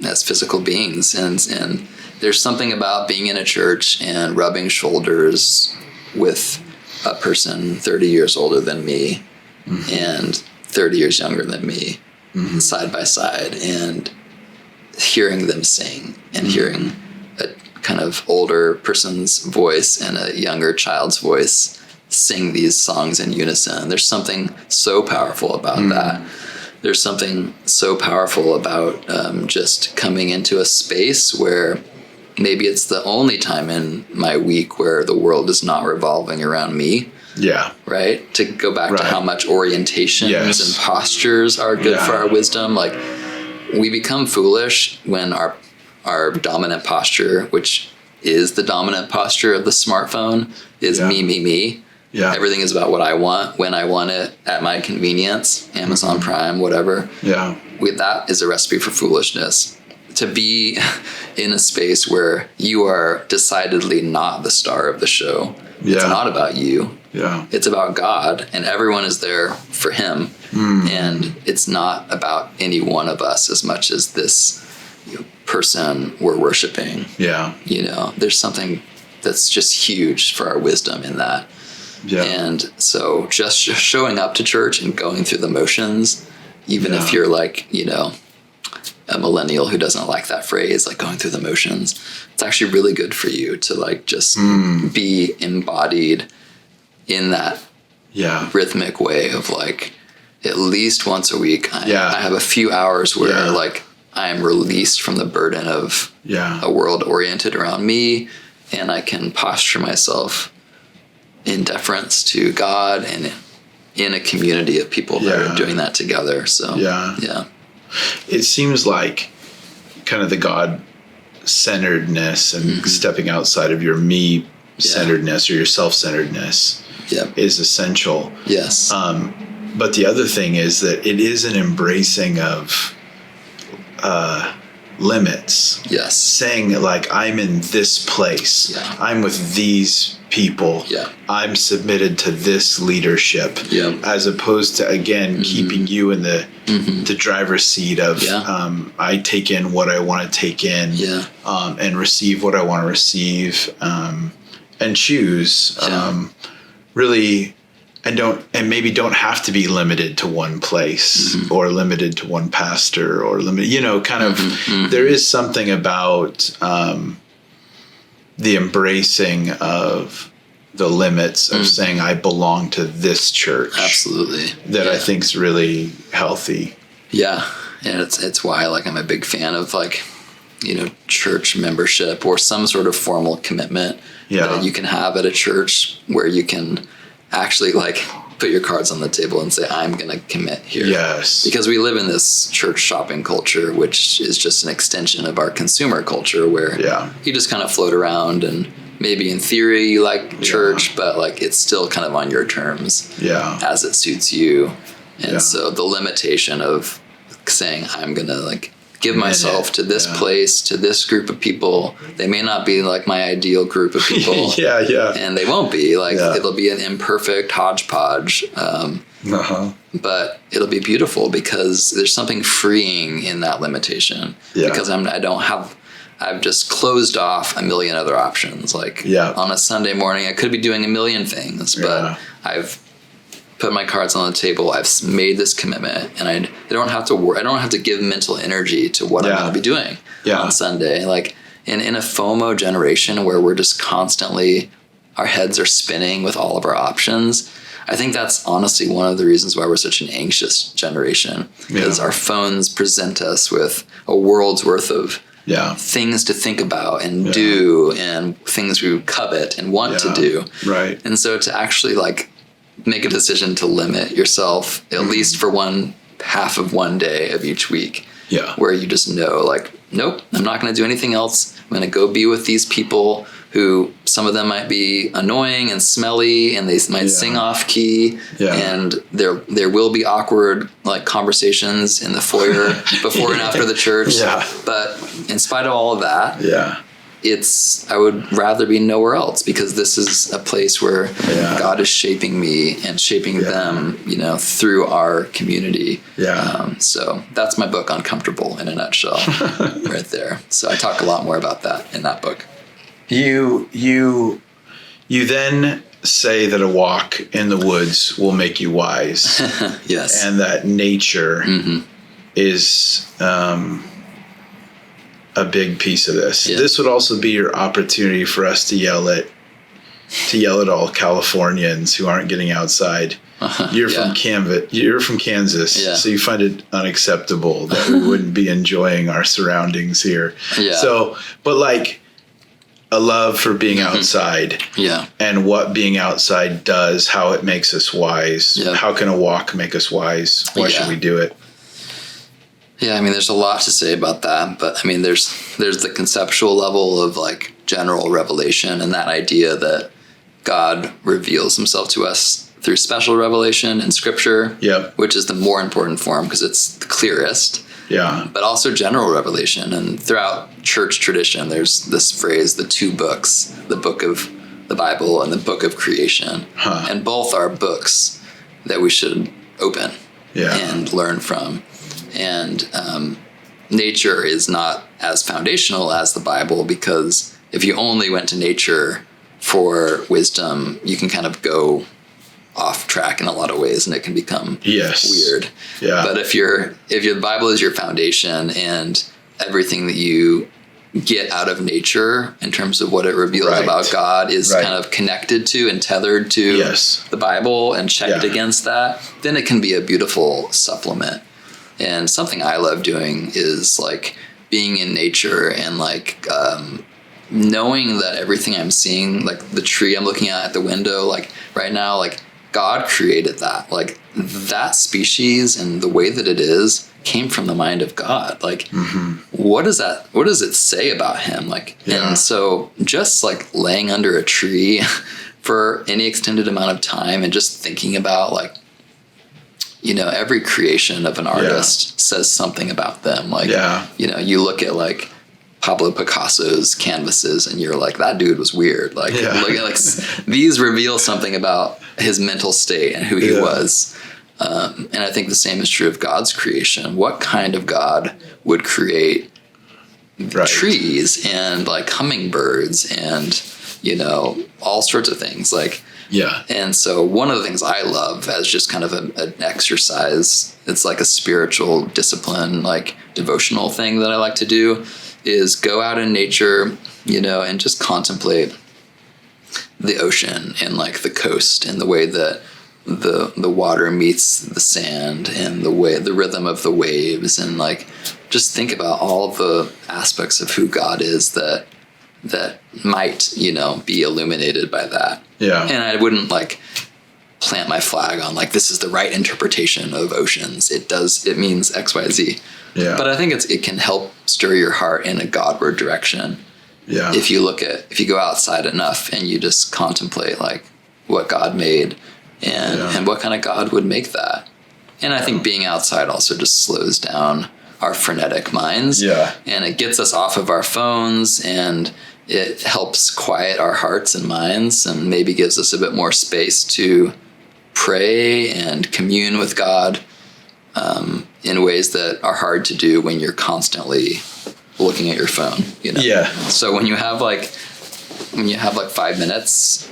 as physical beings, and there's something about being in a church and rubbing shoulders with a person 30 years older than me and 30 years younger than me, side by side, and hearing them sing and hearing a kind of older person's voice and a younger child's voice sing these songs in unison. There's something so powerful about that. There's something so powerful about just coming into a space where maybe it's the only time in my week where the world is not revolving around me. Yeah. Right? To go back to how much orientations and postures are good for our wisdom. Like, we become foolish when our dominant posture, which is the dominant posture of the smartphone, is me. Yeah. Everything is about what I want, when I want it, at my convenience, Amazon Prime, whatever. Yeah. That is a recipe for foolishness. To be in a space where you are decidedly not the star of the show. Yeah. It's not about you. Yeah. It's about God, and everyone is there for him. And it's not about any one of us as much as this person we're worshiping. Yeah. There's something that's just huge for our wisdom in that. Yeah. And so just showing up to church and going through the motions, even if you're like, a millennial who doesn't like that phrase, like going through the motions, it's actually really good for you to like just be embodied in that rhythmic way of like, at least once a week, I have a few hours where like I am released from the burden of a world oriented around me, and I can posture myself in deference to God and in a community of people that are doing that together. So it seems like kind of the God-centeredness and stepping outside of your me-centeredness or your self-centeredness is essential. Yes. But the other thing is that it is an embracing of limits. Yes. Saying like, I'm in this place. Yeah. I'm with these people. Yeah. I'm submitted to this leadership. Yeah. As opposed to, again, keeping you in the driver's seat of I take in what I want to take in and receive what I want to receive and choose. Really, and maybe don't have to be limited to one place or limited to one pastor or limited, there is something about the embracing of the limits of saying I belong to this church. Absolutely. That I think is really healthy. Yeah. And it's why like I'm a big fan of like, church membership or some sort of formal commitment that you can have at a church where you can actually like put your cards on the table and say, I'm going to commit here. Yes. Because we live in this church shopping culture, which is just an extension of our consumer culture where you just kind of float around and maybe in theory you like church, but like it's still kind of on your terms as it suits you. And so the limitation of saying, I'm going to like give myself to this place, to this group of people. They may not be like my ideal group of people. And they won't be. Like it'll be an imperfect hodgepodge. But it'll be beautiful because there's something freeing in that limitation. Because I've just closed off a million other options. Like on a Sunday morning, I could be doing a million things, but I've put my cards on the table. I've made this commitment, and I don't have to I don't have to give mental energy to what I'm going to be doing on Sunday. Like in a FOMO generation where we're just constantly, our heads are spinning with all of our options. I think that's honestly one of the reasons why we're such an anxious generation, because our phones present us with a world's worth of things to think about and do, and things we covet and want to do. Right. And so to actually like make a decision to limit yourself at least for one half of one day of each week, where you just know like, nope, I'm not going to do anything else. I'm going to go be with these people who some of them might be annoying and smelly, and they might sing off key, and there will be awkward like conversations in the foyer before and after the church. But in spite of all of that, I would rather be nowhere else, because this is a place where God is shaping me and shaping them, through our community. So that's my book, Uncomfortable, in a nutshell, right there. So I talk a lot more about that in that book. You then say that a walk in the woods will make you wise. Yes. And that nature is a big piece of this. This would also be your opportunity for us to yell at all Californians who aren't getting outside. You're from Kansas, so you find it unacceptable that we wouldn't be enjoying our surroundings here. So, but like a love for being outside, and what being outside does, how it makes us wise. How can a walk make us wise? Why should we do it? Yeah, I mean, there's a lot to say about that, but I mean, there's the conceptual level of like general revelation, and that idea that God reveals himself to us through special revelation in Scripture, which is the more important form because it's the clearest. But also general revelation, and throughout church tradition, there's this phrase, the two books, the book of the Bible and the book of creation, and both are books that we should open and learn from. And nature is not as foundational as the Bible, because if you only went to nature for wisdom, you can kind of go off track in a lot of ways, and it can become weird. But if the Bible is your foundation, and everything that you get out of nature in terms of what it reveals about God is kind of connected to and tethered to the Bible and checked against that, then it can be a beautiful supplement. And something I love doing is like being in nature and like knowing that everything I'm seeing, like the tree I'm looking at the window, like right now, like God created that. Like that species and the way that it is came from the mind of God. Like what does it say about him? Like, and so just like laying under a tree for any extended amount of time and just thinking about like, every creation of an artist says something about them. Like, you look at like Pablo Picasso's canvases and you're like, that dude was weird. Like, look at like these reveal something about his mental state and who he was. And I think the same is true of God's creation. What kind of God would create trees and like hummingbirds and, all sorts of things like, and so one of the things I love as just kind of an exercise, it's like a spiritual discipline, like devotional thing that I like to do, is go out in nature, and just contemplate the ocean and like the coast and the way that the water meets the sand and the rhythm of the waves, and like just think about all the aspects of who God is that might, be illuminated by that. And I wouldn't like plant my flag on like, this is the right interpretation of oceans. It means X, Y, Z. But I think it can help stir your heart in a Godward direction. If you go outside enough and you just contemplate like what God made and what kind of God would make that. And I think being outside also just slows down our frenetic minds. And it gets us off of our phones, and it helps quiet our hearts and minds, and maybe gives us a bit more space to pray and commune with God in ways that are hard to do when you're constantly looking at your phone. So when you have like 5 minutes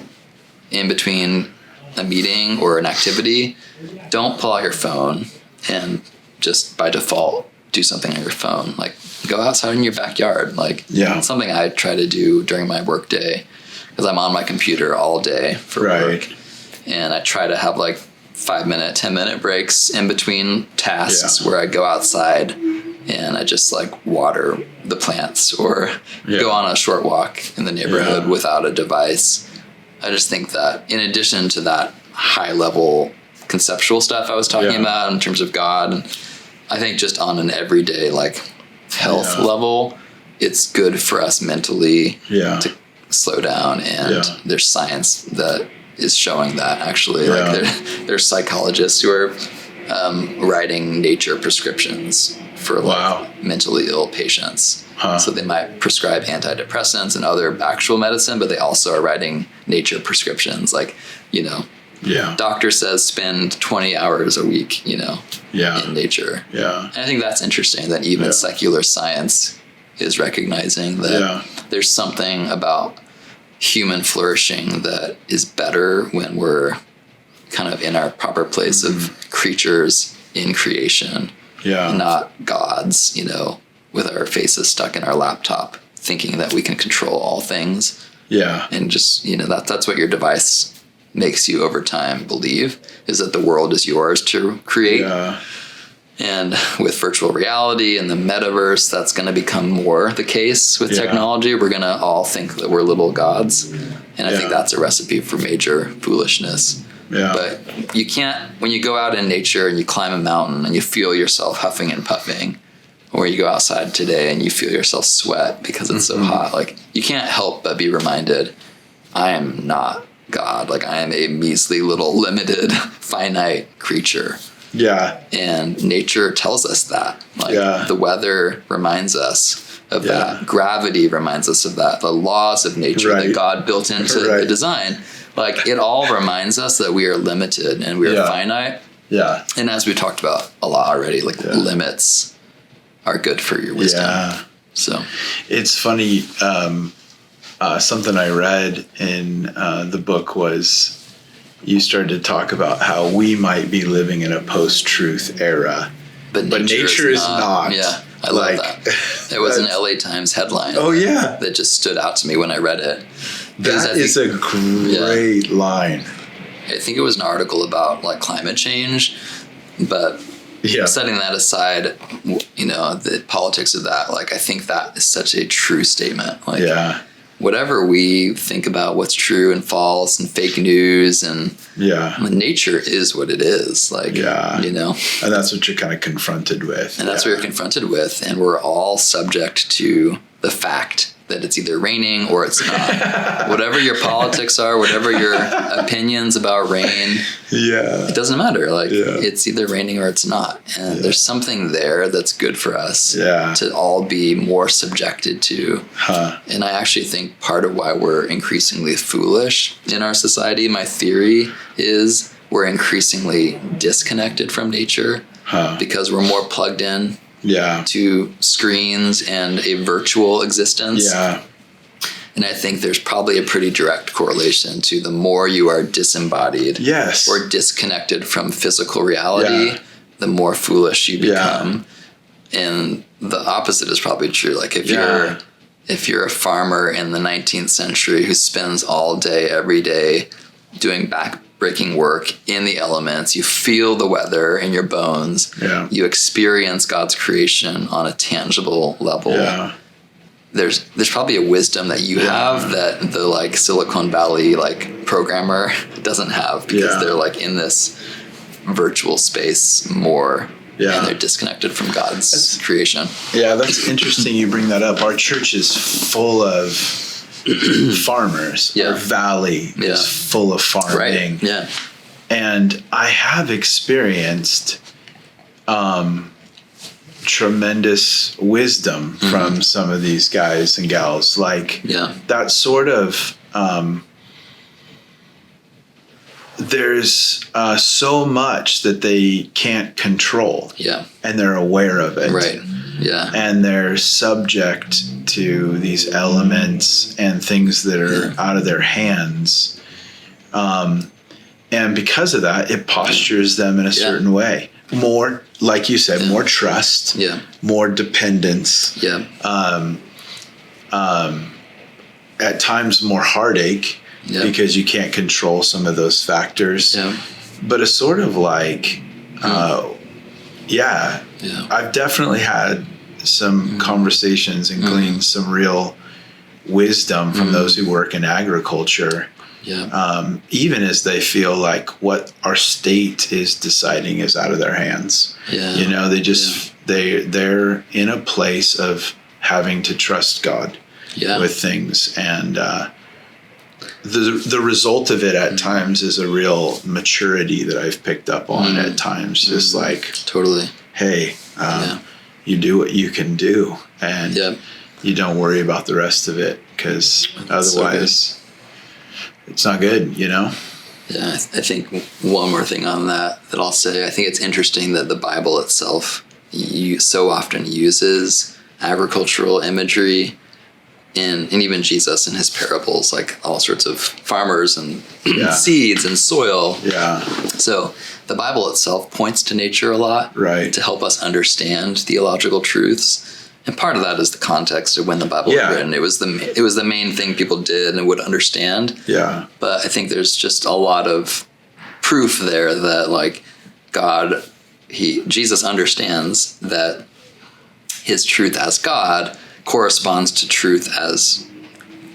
in between a meeting or an activity, don't pull out your phone and just by default do something on your phone. Like go outside in your backyard. Like something I try to do during my work day, because I'm on my computer all day for work, and I try to have like 5-minute, 10-minute breaks in between tasks where I go outside and I just like water the plants or go on a short walk in the neighborhood without a device. I just think that in addition to that high level conceptual stuff I was talking about in terms of God, and I think just on an everyday like health level, it's good for us mentally to slow down, and there's science that is showing that actually. Like there's psychologists who are writing nature prescriptions for like mentally ill patients. So they might prescribe antidepressants and other actual medicine, but they also are writing nature prescriptions. Like, doctor says spend 20 hours a week, in nature. Yeah. And I think that's interesting that even secular science is recognizing that there's something about human flourishing that is better when we're kind of in our proper place of creatures in creation, not gods, with our faces stuck in our laptop, thinking that we can control all things. Yeah. And just, that's what your device makes you over time believe, is that the world is yours to create. Yeah. And with virtual reality and the metaverse, that's going to become more the case with technology. We're going to all think that we're little gods. And I think that's a recipe for major foolishness. Yeah. But you can't, when you go out in nature and you climb a mountain and you feel yourself huffing and puffing, or you go outside today and you feel yourself sweat because it's so hot, like, you can't help but be reminded, I am not God. Like, I am a measly little limited finite creature. Yeah. And nature tells us that. Like, the weather reminds us of that. Gravity reminds us of that. The laws of nature that God built into the design. Like, it all reminds us that we are limited and we are finite. Yeah. And as we talked about a lot already, like, limits are good for your wisdom. Yeah. So it's funny. Something I read in the book was, you started to talk about how we might be living in a post-truth era, but nature is not. Yeah, I love that. It was an LA Times headline. Oh yeah, that just stood out to me when I read it. That is a great line. I think it was an article about like climate change, but setting that aside, the politics of that, like, I think that is such a true statement. Like, whatever we think about what's true and false and fake news and nature is what it is. Like, and that's what you're kind of confronted with. And that's what you're confronted with. And we're all subject to the fact that it's either raining or it's not. Whatever your politics are, whatever your opinions about rain, it doesn't matter. Like, it's either raining or it's not. And there's something there that's good for us to all be more subjected to. And I actually think part of why we're increasingly foolish in our society, my theory is we're increasingly disconnected from nature because we're more plugged in to screens and a virtual existence. Yeah. And I think there's probably a pretty direct correlation to the more you are disembodied or disconnected from physical reality, the more foolish you become. And the opposite is probably true. Like, if you're a farmer in the 19th century who spends all day, every day doing back-breaking work in the elements, you feel the weather in your bones, you experience God's creation on a tangible level. There's probably a wisdom that you have that the like Silicon Valley like programmer doesn't have, because they're like in this virtual space more. And they're disconnected from God's creation. Yeah, that's interesting you bring that up. Our church is full of farmers. Our valley is full of farming. Right. And I have experienced tremendous wisdom from some of these guys and gals. Like, that sort of... there's so much that they can't control. And they're aware of it. Right. Yeah. And they're subject to these elements and things that are out of their hands. And because of that, it postures them in a certain way. More, like you said, more trust, more dependence. At times more heartache. Because you can't control some of those factors. But it's sort of like, I've definitely had some conversations and gleaned some real wisdom from those who work in agriculture. Even as they feel like what our state is deciding is out of their hands. They just, they're in a place of having to trust God. with things. And the result of it at times is a real maturity that I've picked up on at times. Just like, totally. Hey, you do what you can do, and you don't worry about the rest of it, because otherwise it's not good, Yeah, I think one more thing on that I'll say. I think it's interesting that the Bible itself so often uses agricultural imagery, and even Jesus in his parables, like all sorts of farmers and seeds and soil. Yeah. So the Bible itself points to nature a lot, right, to help us understand theological truths. And part of that is the context of when the Bible was written. It was the main thing people did and would understand. Yeah. But I think there's just a lot of proof there that, like, Jesus understands that his truth as God corresponds to truth as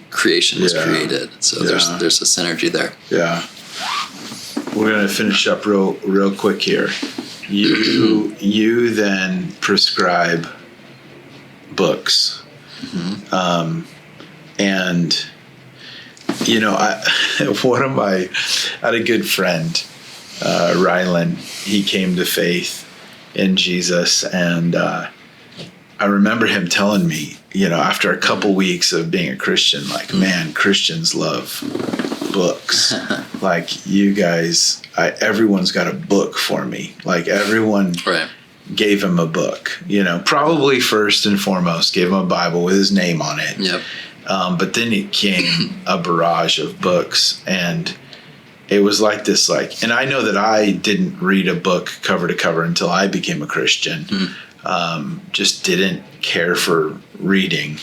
creation was created. So there's a synergy there. Yeah. We're going to finish up real quick here. You then prescribe books. Mm-hmm. And I had a good friend, Rylan. He came to faith in Jesus, and I remember him telling me, after a couple weeks of being a Christian, like, man, Christians love books. Like, you guys, everyone's got a book for me. Like, everyone gave him a book, probably first and foremost gave him a Bible with his name on it. Yep. But then it came a barrage of books, and it was like this, and I know that I didn't read a book cover to cover until I became a Christian. Just didn't care for reading,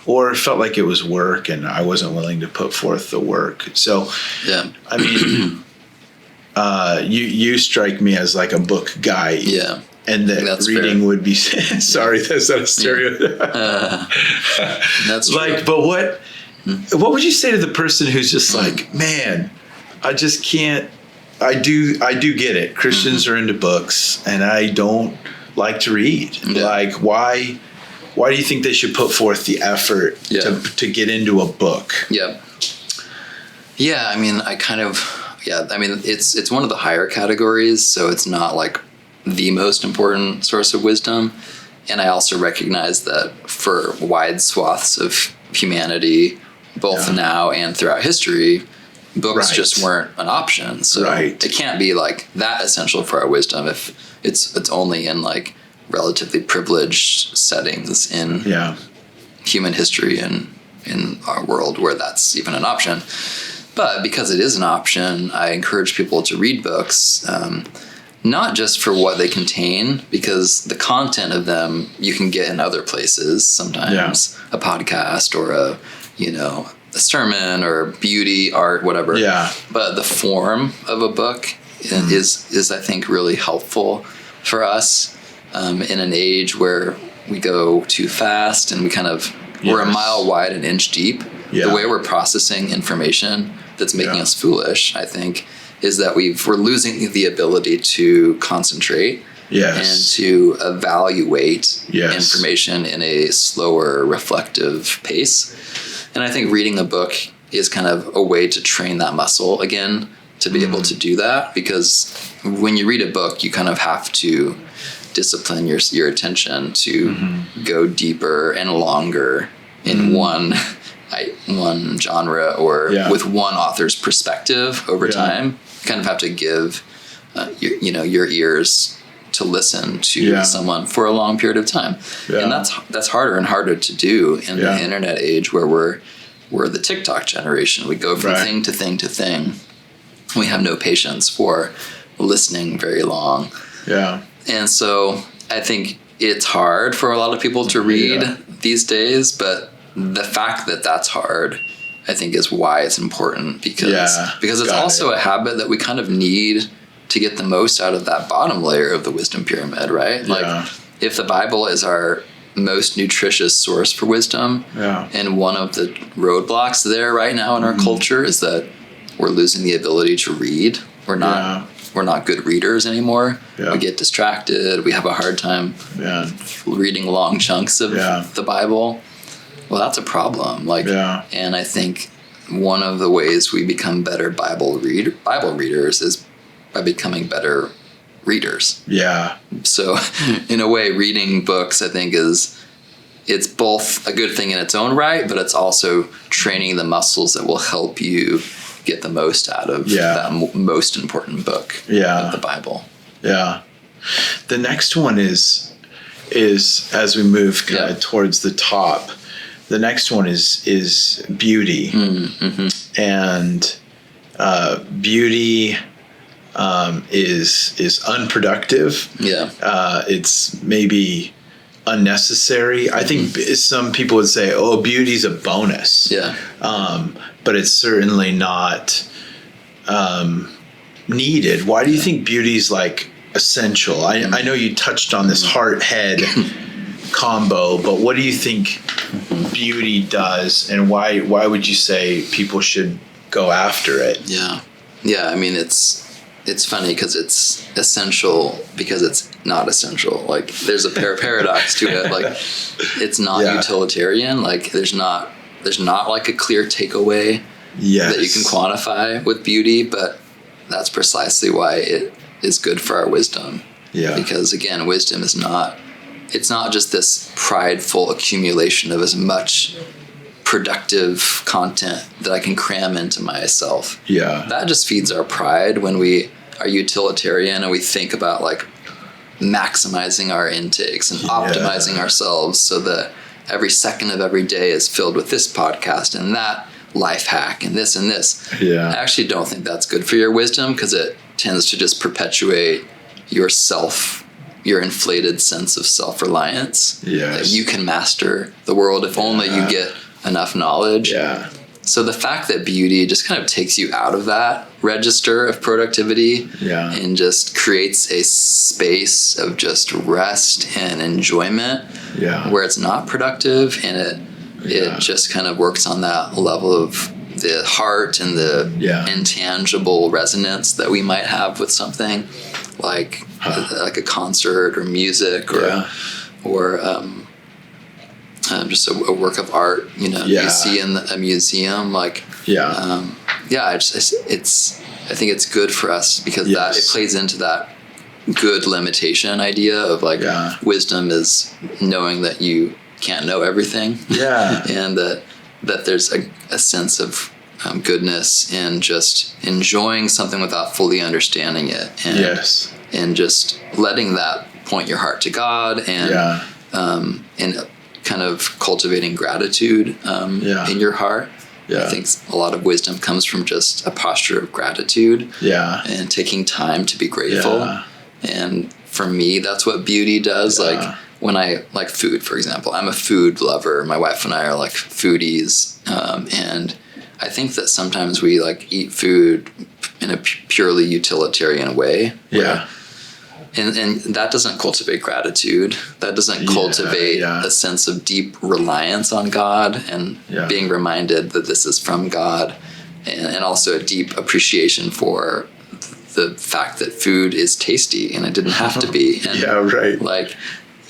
or felt like it was work and I wasn't willing to put forth the work. So, I mean, you strike me as like a book guy. Yeah. And that reading fair. Would be, sorry, that's not a stereotype. That's like, true. But what would you say to the person who's just like, man, I just can't, I do get it. Christians are into books and I don't like to read. Yeah. Like, why do you think they should put forth the effort to get into a book? Yeah. Yeah. I mean, it's one of the higher categories. So it's not like the most important source of wisdom. And I also recognize that for wide swaths of humanity, both now and throughout history, books just weren't an option. So it can't be like that essential for our wisdom if it's only in like relatively privileged settings in human history and in our world where that's even an option. But because it is an option, I encourage people to read books, not just for what they contain, because the content of them you can get in other places, sometimes a podcast or a sermon or beauty, art, whatever. Yeah. But the form of a book is I think really helpful for us in an age where we go too fast and we kind of we're a mile wide and inch deep. Yeah. The way we're processing information that's making us foolish, I think, is that we're losing the ability to concentrate and to evaluate information in a slower, reflective pace. And I think reading a book is kind of a way to train that muscle again, to be able to do that, because when you read a book, you kind of have to discipline your attention to go deeper and longer in one genre or with one author's perspective over time. You kind of have to give your ears to listen to someone for a long period of time. And that's harder and harder to do in the internet age where we're the TikTok generation. We go from thing to thing to thing. We have no patience for listening very long. Yeah. And so I think it's hard for a lot of people to read these days, but the fact that that's hard, I think, is why it's important, because it's also a habit that we kind of need to get the most out of that bottom layer of the wisdom pyramid, right? Like, if the Bible is our most nutritious source for wisdom, and one of the roadblocks there right now in our culture is that we're losing the ability to read. We're not good readers anymore. We get distracted. We have a hard time reading long chunks of the Bible. Well, that's a problem. And I think one of the ways we become better Bible readers is by becoming better readers. Yeah. So in a way, reading books, I think, it's both a good thing in its own right, but it's also training the muscles that will help you get the most out of that most important book of the Bible. Yeah. The next one is as we move kind of towards the top, the next one is beauty. Mm-hmm. And beauty is unproductive. Yeah. It's maybe unnecessary. I think some people would say, "Oh, beauty's a bonus." Yeah. But it's certainly not needed. Why do you think beauty's like essential? I know you touched on this heart-head combo, but what do you think beauty does, and why would you say people should go after it? Yeah. I mean, it's funny because it's essential because it's not essential. Like, there's a paradox to it. Like, it's not utilitarian. Like, there's not like a clear takeaway that you can quantify with beauty, but that's precisely why it is good for our wisdom. Yeah. Because again, wisdom is not just this prideful accumulation of as much productive content that I can cram into myself. Yeah. That just feeds our pride when we are utilitarian and we think about like maximizing our intakes and optimizing ourselves so that every second of every day is filled with this podcast and that life hack and this and this. Yeah. I actually don't think that's good for your wisdom because it tends to just perpetuate your inflated sense of self-reliance. Yes. That you can master the world if only you get enough knowledge. Yeah. So the fact that beauty just kind of takes you out of that register of productivity and just creates a space of just rest and enjoyment where it's not productive, and it just kind of works on that level of the heart and the intangible resonance that we might have with something like a concert or music or just a work of art, you see in a museum. Like, I think it's good for us because that it plays into that good limitation idea of like wisdom is knowing that you can't know everything. Yeah. And that there's a sense of goodness in just enjoying something without fully understanding it. And, and just letting that point your heart to God and kind of cultivating gratitude in your heart. I think a lot of wisdom comes from just a posture of gratitude and taking time to be grateful. And for me, that's what beauty does. Like when I like food, for example, I'm a food lover. My wife and I are like foodies. And I think that sometimes we like eat food in a purely utilitarian way. Yeah. And that doesn't cultivate gratitude. That doesn't cultivate a sense of deep reliance on God and being reminded that this is from God, and also a deep appreciation for the fact that food is tasty and it didn't have to be. And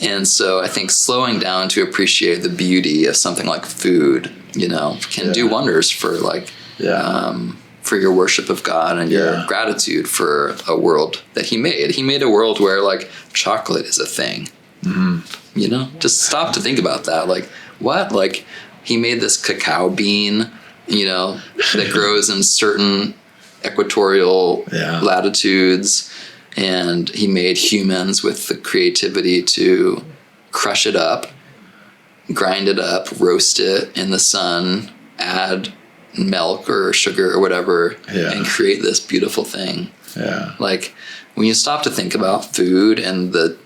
and so I think slowing down to appreciate the beauty of something like food, can do wonders for for your worship of God and your gratitude for a world that He made. He made a world where like chocolate is a thing. Mm-hmm. Just stop to think about that. Like, what? Like, He made this cacao bean, that grows in certain equatorial latitudes, and He made humans with the creativity to crush it up, grind it up, roast it in the sun, add milk or sugar or whatever, and create this beautiful thing. Like, when you stop to think about food and the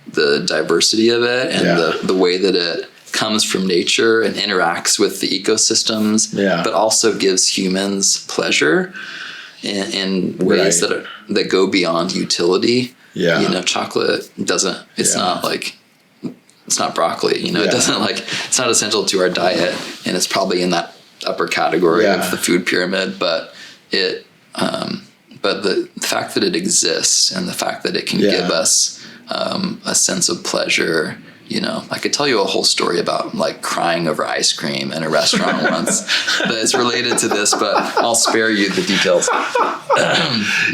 diversity of it and the way that it comes from nature and interacts with the ecosystems, but also gives humans pleasure in ways that go beyond utility. Chocolate doesn't, it's not like, it's not broccoli, it doesn't like, it's not essential to our diet, and it's probably in that upper category of the food pyramid, but the fact that it exists and the fact that it can give us a sense of pleasure You know, I could tell you a whole story about like crying over ice cream in a restaurant once that is related to this, but I'll spare you the details.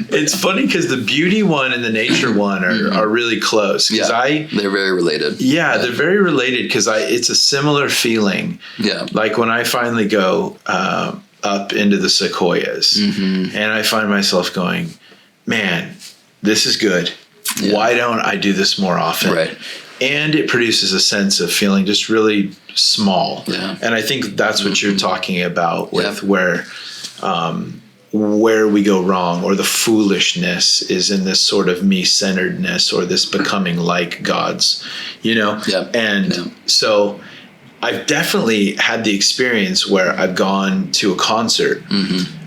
It's funny because the beauty one and the nature one are really close. They're very related. Yeah, they're very related because it's a similar feeling. Yeah. Like when I finally go up into the sequoias and I find myself going, man, this is good. Yeah. Why don't I do this more often? Right. And it produces a sense of feeling just really small. Yeah. And I think that's what you're talking about with where we go wrong, or the foolishness is in this sort of me-centeredness, or this becoming like God's, you know? Yeah. And so I've definitely had the experience where I've gone to a concert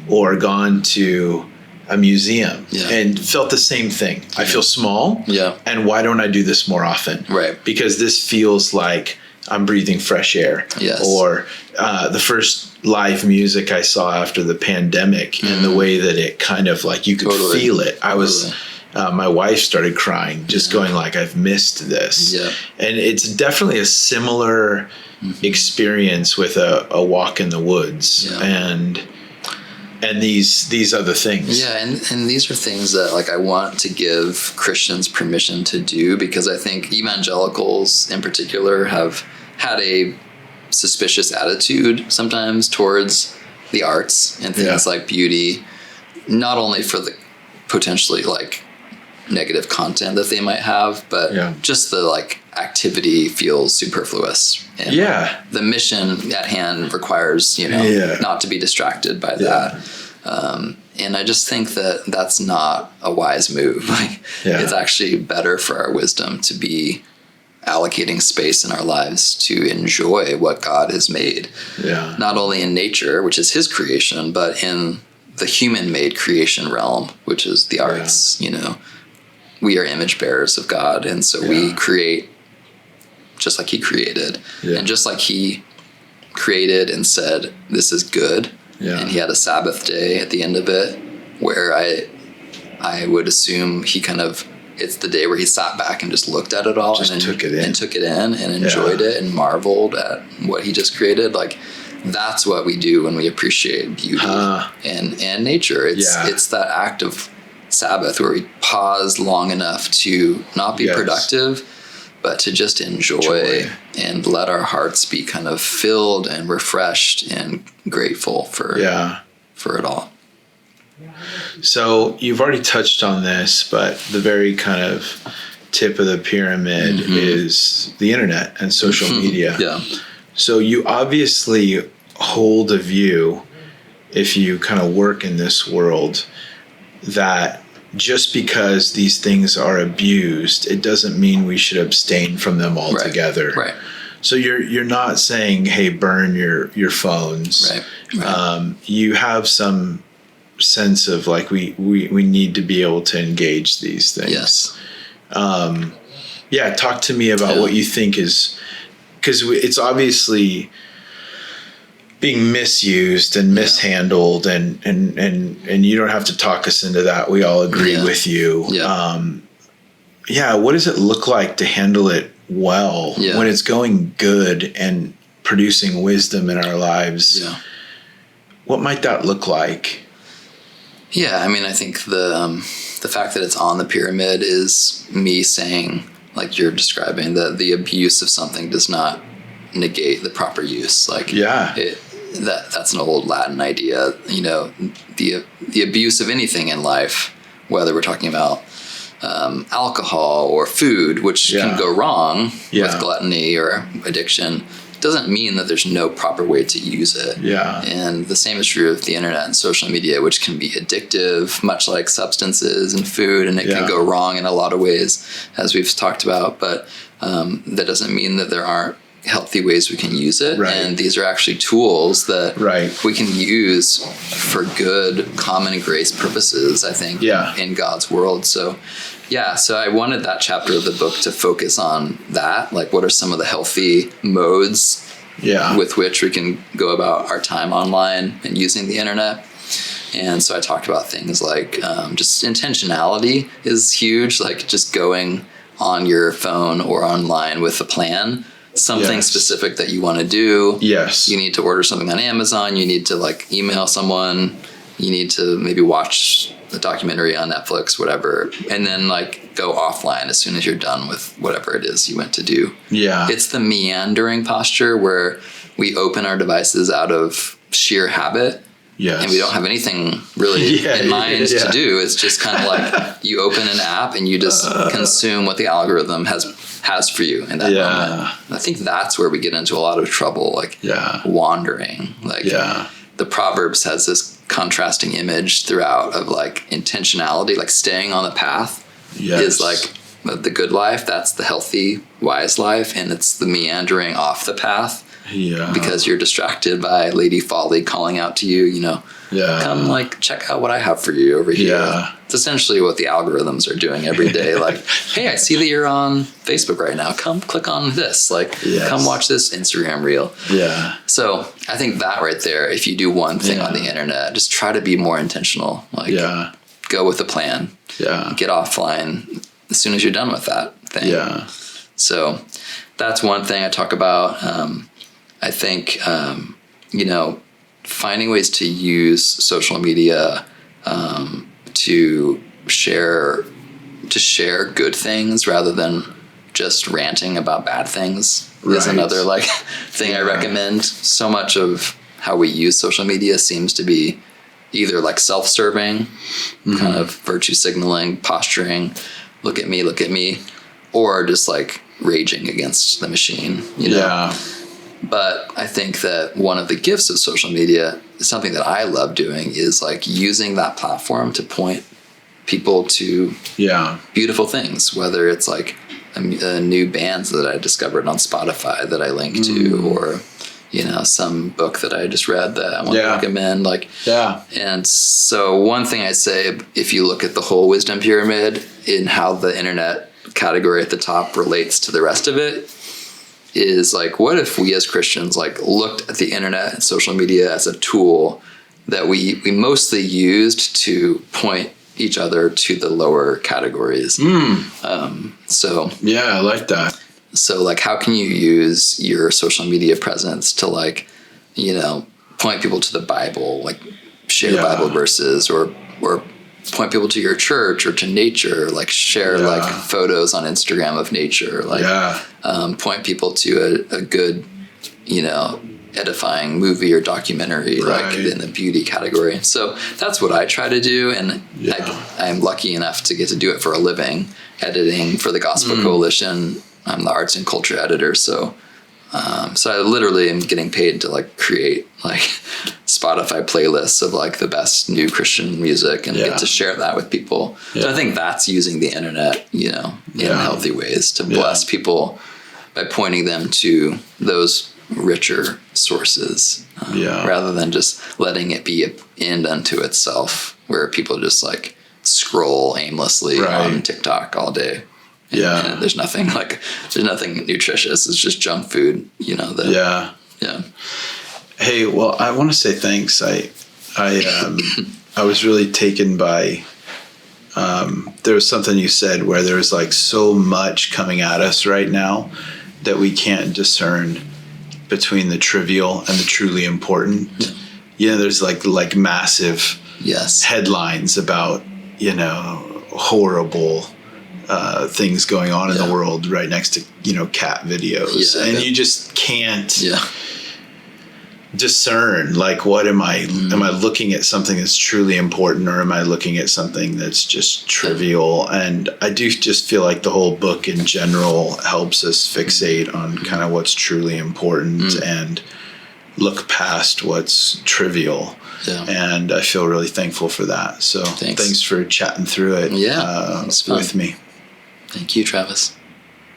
or gone to a museum and felt the same thing. I feel small. Yeah. And why don't I do this more often? Right. Because this feels like I'm breathing fresh air. Yes. Or the first live music I saw after the pandemic and the way that it kind of like you could feel it. I was my wife started crying, just going like, I've missed this. Yeah. And it's definitely a similar experience with a walk in the woods. Yeah. And these other things. Yeah, and these are things that like I want to give Christians permission to do, because I think evangelicals in particular have had a suspicious attitude sometimes towards the arts and things like beauty, not only for the potentially like negative content that they might have, but just the like activity feels superfluous. And the mission at hand requires, not to be distracted by that. And I just think that that's not a wise move. It's actually better for our wisdom to be allocating space in our lives to enjoy what God has made. Yeah. Not only in nature, which is his creation, but in the human-made creation realm, which is the arts, We are image bearers of God, and so we create just like he created. Yeah. And just like he created and said, this is good. Yeah. And he had a Sabbath day at the end of it where I would assume it's the day where he sat back and just looked at it all and took it in and enjoyed it and marveled at what he just created. Like, that's what we do when we appreciate beauty and nature. It's that act of Sabbath where we pause long enough to not be productive, but to just enjoy and let our hearts be kind of filled and refreshed and grateful for it all. So you've already touched on this, but the very kind of tip of the pyramid is the internet and social media. Yeah. So you obviously hold a view, if you kind of work in this world, that just because these things are abused, it doesn't mean we should abstain from them altogether. Right. So you're not saying, hey, burn your phones. Right. You have some sense of like we need to be able to engage these things. Yes. Talk to me about what you think is, because it's obviously being misused and mishandled, and you don't have to talk us into that. We all agree with you. Yeah. What does it look like to handle it well when it's going good and producing wisdom in our lives? Yeah. What might that look like? Yeah, I mean, I think the fact that it's on the pyramid is me saying, like you're describing, that the abuse of something does not negate the proper use. Like, that's an old Latin idea. The abuse of anything in life, whether we're talking about alcohol or food, which can go wrong with gluttony or addiction, doesn't mean that there's no proper way to use it. Yeah. And the same is true of the internet and social media, which can be addictive, much like substances and food, and it can go wrong in a lot of ways, as we've talked about. But that doesn't mean that there aren't healthy ways we can use it. Right. And these are actually tools that we can use for good common grace purposes, I think, in God's world. So I wanted that chapter of the book to focus on that. Like, what are some of the healthy modes with which we can go about our time online and using the internet? And so I talked about things like just intentionality is huge, like just going on your phone or online with a plan, something specific that you want to do. Yes. You need to order something on Amazon. You need to like email someone. You need to maybe watch a documentary on Netflix, whatever, and then like go offline as soon as you're done with whatever it is you went to do. Yeah. It's the meandering posture where we open our devices out of sheer habit. Yes. And we don't have anything really in mind to do. It's just kind of like you open an app and you just consume what the algorithm has for you in that moment. I think that's where we get into a lot of trouble, like wandering. Like the Proverbs has this contrasting image throughout of like intentionality, like staying on the path is like the good life. That's the healthy, wise life. And it's the meandering off the path. Yeah. Because you're distracted by Lady Folly calling out to you, you know, come like check out what I have for you over here. Yeah. It's essentially what the algorithms are doing every day. Like, hey, I see that you're on Facebook right now. Come click on this. Like, come watch this Instagram reel. Yeah. So I think that right there, if you do one thing on the internet, just try to be more intentional. Like, go with a plan. Yeah. Get offline as soon as you're done with that thing. Yeah. So that's one thing I talk about. I think, you know, finding ways to use social media to share good things rather than just ranting about bad things is another like thing I recommend. So much of how we use social media seems to be either like self-serving, kind of virtue signaling, posturing, look at me, or just like raging against the machine, you know? Yeah. But I think that one of the gifts of social media, something that I love doing, is like using that platform to point people to beautiful things, whether it's like a new bands that I discovered on Spotify that I link to, or, you know, some book that I just read that I want to recommend. Like, and so one thing I say, if you look at the whole wisdom pyramid in how the internet category at the top relates to the rest of it, is like, what if we as Christians like looked at the internet and social media as a tool that we mostly used to point each other to the lower categories? So I like that. So like, how can you use your social media presence to like, you know, point people to the Bible, like share Bible verses, or point people to your church or to nature, like share like photos on Instagram of nature, like point people to a good, you know, edifying movie or documentary, like in the beauty category. So that's what I try to do. And I'm lucky enough to get to do it for a living, editing for the Gospel Coalition. I'm the arts and culture editor. So I literally am getting paid to like create like Spotify playlists of like the best new Christian music and get to share that with people. So I think that's using the internet, you know, in healthy ways to bless people by pointing them to those richer sources, rather than just letting it be an end unto itself, where people just like scroll aimlessly on TikTok all day. And there's nothing nutritious. It's just junk food, you know. Hey, well, I want to say thanks. I was really taken by, there was something you said where there's like so much coming at us right now that we can't discern between the trivial and the truly important. You know, there's like massive headlines about, you know, horrible things going on in the world right next to, you know, cat videos, and you just can't discern, like, what am I looking at something that's truly important, or am I looking at something that's just trivial? And I do just feel like the whole book in general helps us fixate on kind of what's truly important and look past what's trivial. And I feel really thankful for that. So thanks for chatting through it with me. Thank you, Travis.